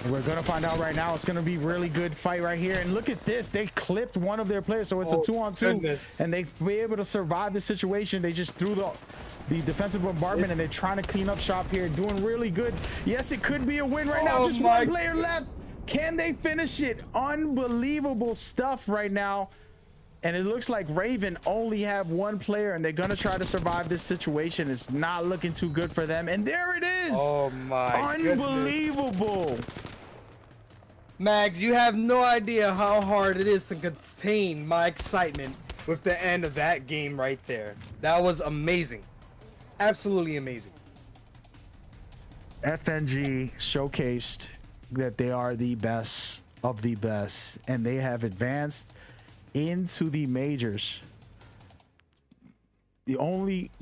We're gonna find out right now. It's gonna be really good fight right here. And look at this, they clipped one of their players, so it's a 2-on-2, goodness. and they be able to survive the situation. They just threw the defensive bombardment, and they're trying to clean up shop here, doing really good. Yes, it could be a win right now. Just one player left. Can they finish it? Unbelievable stuff right now. And it looks like Raven only have 1 player, and they're gonna try to survive this situation. It's not looking too good for them, and there it is. Oh my unbelievable goodness. Mags, you have no idea how hard it is to contain my excitement with the end of that game right there. That was amazing. Absolutely amazing. FNG showcased that they are the best of the best, and they have advanced into the majors. The only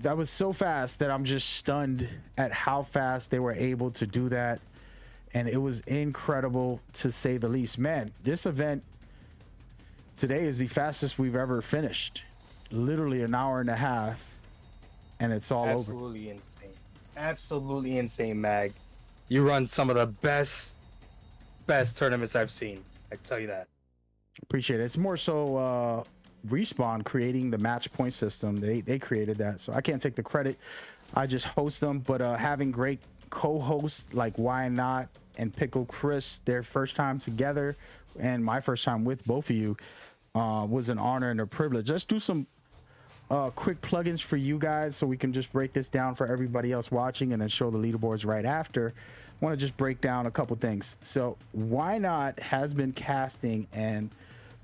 that was so fast that I'm just stunned at how fast they were able to do that, and it was incredible to say the least. Man, this event today is the fastest we've ever finished. Literally an hour and a half, and it's all over. Absolutely insane. Absolutely insane, Mag. You run some of the best tournaments I've seen. I tell you that. Appreciate it. It's more so Respawn creating the match point system. They created that, so I can't take the credit. I just host them, but having great co-hosts like Why Not and Pickle Chris, their first time together, and my first time with both of you, was an honor and a privilege. Let's do some quick plugins for you guys so we can just break this down for everybody else watching, and then show the leaderboards right after. I want to just break down a couple things. So Why Not has been casting and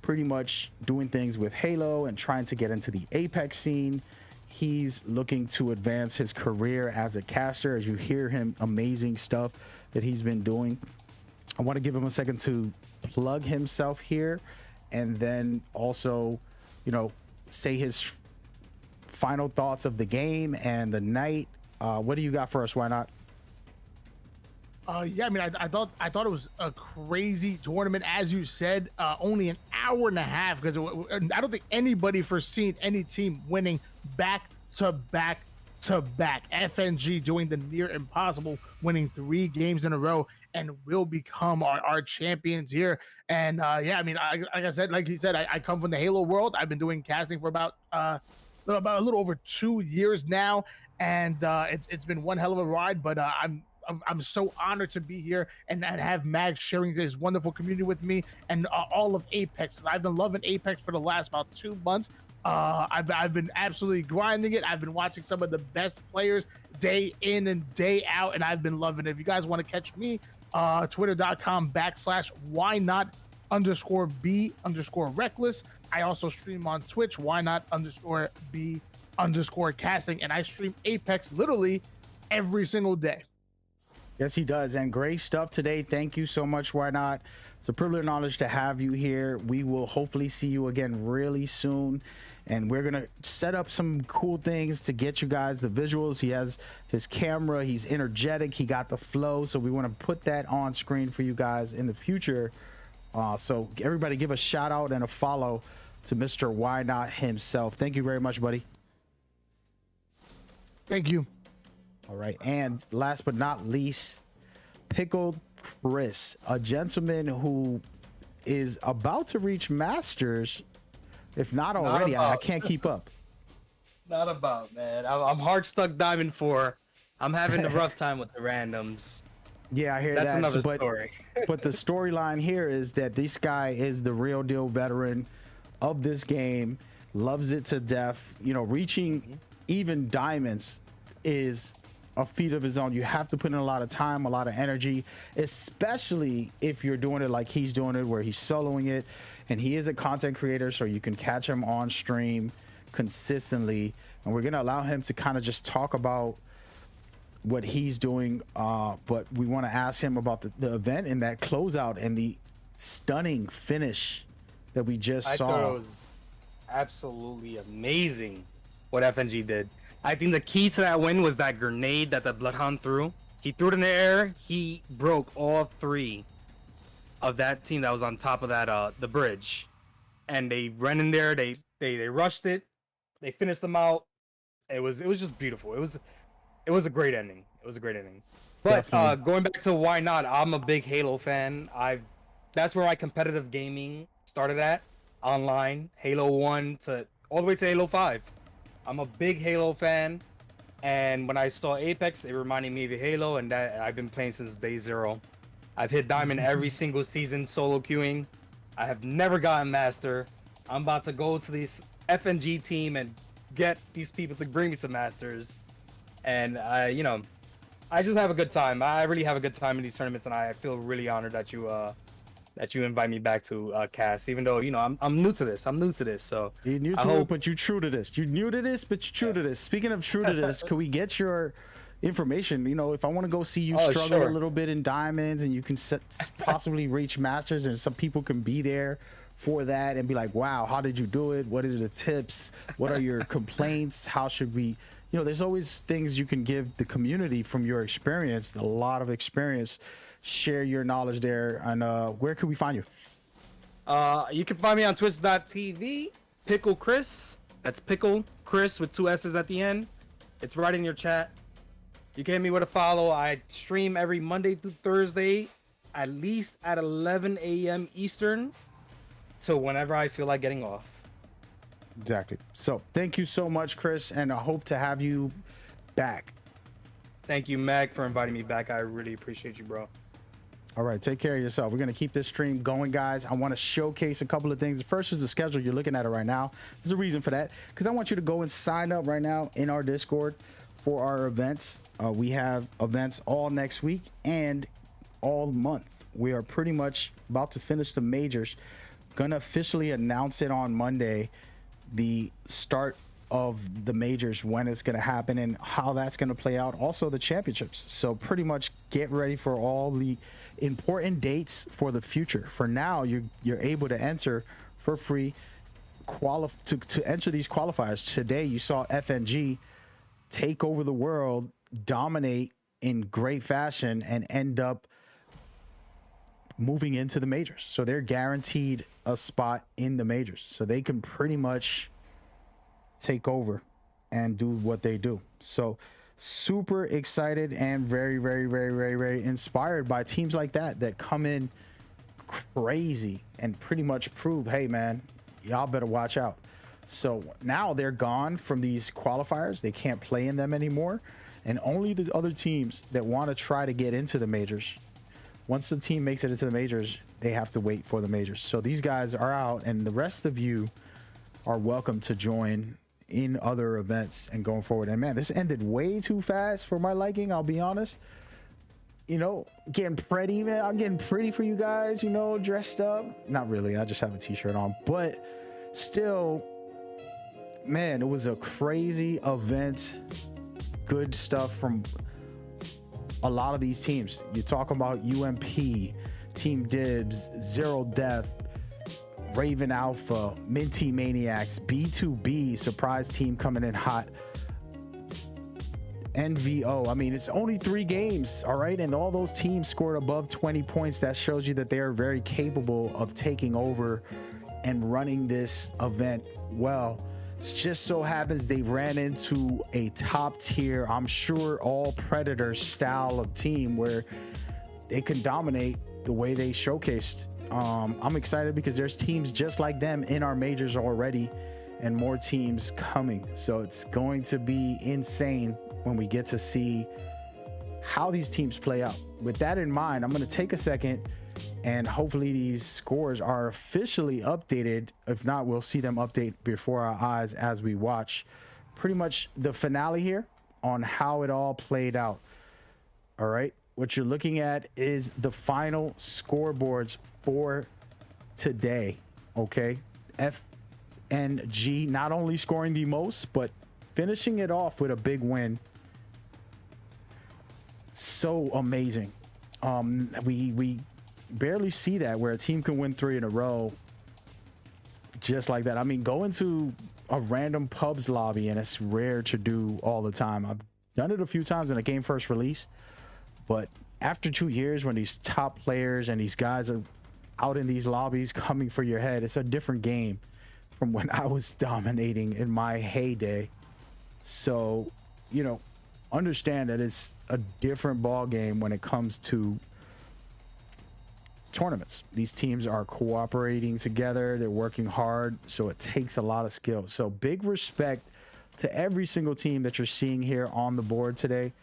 pretty much doing things with Halo and trying to get into the Apex scene. He's looking to advance his career as a caster. As you hear him, amazing stuff that he's been doing. I want to give him a second to plug himself here, and then also, you know, say his final thoughts of the game and the night. What do you got for us? Why Not? Yeah, I mean, I thought it was a crazy tournament, as you said. Only an hour and a half, because I don't think anybody foreseen any team winning back to back to back. FNG doing the near impossible, winning 3 games in a row, and will become our champions here. And yeah, I mean, like I said, like he said, I come from the Halo world. I've been doing casting for about a little over 2 years now, and it's been one hell of a ride. But I'm so honored to be here and have Max sharing this wonderful community with me, and all of Apex. I've been loving Apex for the last about 2 months. I've been absolutely grinding it. I've been watching some of the best players day in and day out, and I've been loving it. If you guys want to catch me, twitter.com/whynot_b_reckless. I also stream on Twitch, whynot_b_casting, and I stream Apex literally every single day. Yes, he does. And great stuff today. Thank you so much. Why Not? It's a privilege and knowledge to have you here. We will hopefully see you again really soon. And we're going to set up some cool things to get you guys the visuals. He has his camera. He's energetic. He got the flow. So we want to put that on screen for you guys in the future. So everybody give a shout out and a follow to Mr. Why Not himself. Thank you very much, buddy. Thank you. All right. And last but not least, Pickled Chris, a gentleman who is about to reach Masters, if not already. I can't keep up. Not about, man. I'm hard stuck Diamond 4. I'm having a rough time with the randoms. Yeah, I hear That's that. another but, story. but the storyline here is that this guy is the real deal veteran of this game, loves it to death. You know, reaching even diamonds is a feat of his own. You have to put in a lot of time, a lot of energy, especially if you're doing it like he's doing it, where he's soloing it. And he is a content creator, so you can catch him on stream consistently. And we're going to allow him to kind of just talk about what he's doing, but we want to ask him about the event and that closeout and the stunning finish that we just I saw. thought it was absolutely amazing what FNG did. I think the key to that win was that grenade that the Bloodhound threw. He threw it in the air. He broke all 3 of that team that was on top of that the bridge, and they ran in there. They rushed it. They finished them out. It was just beautiful. It was a great ending. It was a great ending. But going back to Why Not, I'm a big Halo fan. That's where my competitive gaming started at, online. Halo 1 to all the way to Halo 5. I'm a big Halo fan, and when I saw Apex, it reminded me of Halo, and that I've been playing since day 0. I've hit Diamond every single season solo queuing. I have never gotten Master. I'm about to go to this FNG team and get these people to bring me to Masters. And I just have a good time. I really have a good time in these tournaments, and I feel really honored that you invite me back to Cast. Even though I'm new to this. So You're new to it, but you're true to this. You're new to this, but you're true to this. Speaking of true to this, can we get your information? You know, if I want to go see you struggle a little bit in diamonds, and you can possibly reach Masters, and some people can be there for that and be like, wow, how did you do it? What are the tips? What are your complaints? How should we? You know, there's always things you can give the community from your experience, a lot of experience. Share your knowledge there. And where can we find you? You can find me on twitch.tv, Pickle Chris. That's Pickle Chris with 2 S's at the end. It's right in your chat. You can hit me with a follow. I stream every Monday through Thursday, at least at 11 a.m. Eastern, to whenever I feel like getting off. Exactly. So thank you so much, Chris, and I hope to have you back. Thank you, Mac, for inviting me back. I really appreciate you, bro. All right, take care of yourself. We're going to keep this stream going, guys. I want to showcase a couple of things. The first is the schedule. You're looking at it right now. There's a reason for that, because I want you to go and sign up right now in our Discord for our events. We have events all next week and all month. We are pretty much about to finish the majors. Going to officially announce it on Monday, the start of the majors, when it's going to happen and how that's going to play out. Also the championships. So pretty much get ready for all the important dates for the future. For now, you're able to enter for free to enter these qualifiers. Today you saw FNG take over the world, dominate in great fashion, and end up moving into the majors. So they're guaranteed a spot in the majors. So they can pretty much take over and do what they do. So super excited and very, very, very, very, very inspired by teams like that come in crazy and pretty much prove, hey man, y'all better watch out. So now they're gone from these qualifiers. They can't play in them anymore. And only the other teams that want to try to get into the majors, once the team makes it into the majors, they have to wait for the majors. So these guys are out, and the rest of you are welcome to join in other events and going forward. And man, this ended way too fast for my liking, I'll be honest. You know, getting pretty, man. I'm getting pretty for you guys, you know, dressed up. Not really, I just have a t-shirt on, but still, man, it was a crazy event. Good stuff from a lot of these teams. You talk about UMP, Team Dibs, Zero Death, Raven Alpha, Minty Maniacs, B2B, surprise team coming in hot. NVO. I mean, it's only 3 games, all right? And all those teams scored above 20 points. That shows you that they are very capable of taking over and running this event well. It just so happens they ran into a top tier, I'm sure all Predator style of team where they can dominate the way they showcased. I'm excited because there's teams just like them in our majors already and more teams coming. So it's going to be insane when we get to see how these teams play out. With that in mind, I'm going to take a second and hopefully these scores are officially updated. If not, we'll see them update before our eyes as we watch pretty much the finale here on how it all played out. All right. What you're looking at is the final scoreboards for today. Okay. FNG not only scoring the most, but finishing it off with a big win. So amazing. We barely see that where a team can win 3 in a row just like that. I mean, go into a random pub's lobby and it's rare to do all the time. I've done it a few times in a game first release, but after 2 years when these top players and these guys are out in these lobbies coming for your head, it's a different game from when I was dominating in my heyday. So, you know, understand that it's a different ball game when it comes to tournaments. These teams are cooperating together, they're working hard, so it takes a lot of skill. So big respect to every single team that you're seeing here on the board today.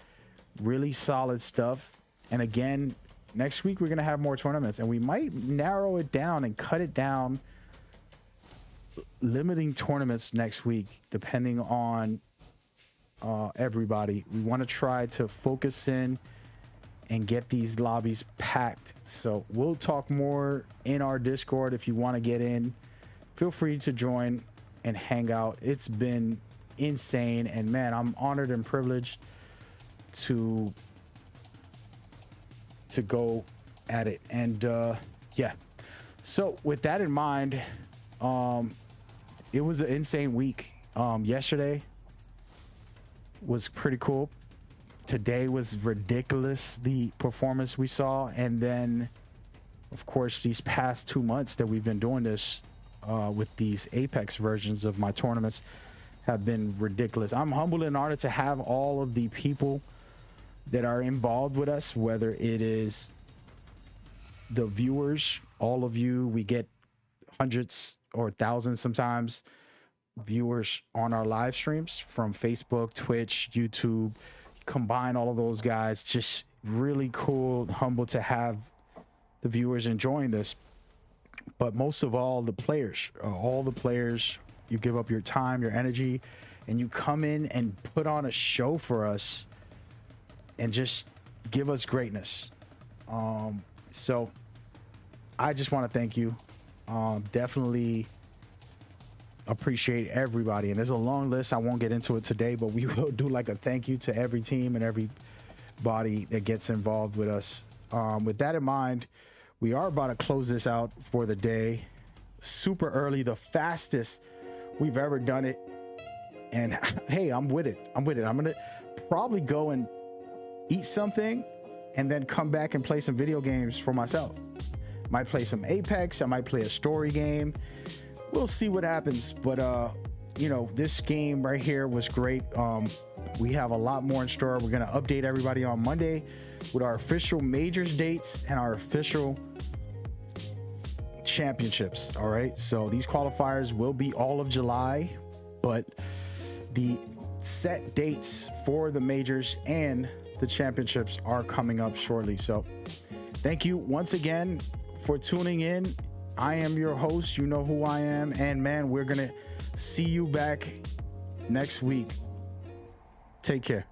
Really solid stuff. And again, next week we're going to have more tournaments and we might narrow it down and cut it down, limiting tournaments next week depending on everybody. We want to try to focus in and get these lobbies packed. So we'll talk more in our Discord. If you want to get in, feel free to join and hang out. It's been insane, and man, I'm honored and privileged to go at it. And yeah, so with that in mind, it was an insane week. Yesterday was pretty cool. Today was ridiculous, the performance we saw. And then of course these past 2 months that we've been doing this with these Apex versions of my tournaments have been ridiculous. I'm humbled and honored to have all of the people that are involved with us, whether it is the viewers, all of you. We get hundreds or thousands sometimes viewers on our live streams from Facebook, Twitch, YouTube. Combine all of those guys, just really cool, humble to have the viewers enjoying this. But most of all the players, you give up your time, your energy, and you come in and put on a show for us and just give us greatness. So I just want to thank you. Definitely appreciate everybody, and there's a long list. I won't get into it today, but we will do like a thank you to every team and everybody that gets involved with us. With that in mind, we are about to close this out for the day. Super early, the fastest we've ever done it, and hey, I'm with it. I'm gonna probably go and eat something and then come back and play some video games for myself. Might play some Apex, I might play a story game. We'll see what happens, but you know, this game right here was great. We have a lot more in store. We're gonna update everybody on Monday with our official majors dates and our official championships. All right, so these qualifiers will be all of July, but the set dates for the majors and the championships are coming up shortly. So thank you once again for tuning in. I am your host, you know who I am, and man, we're gonna see you back next week. Take care.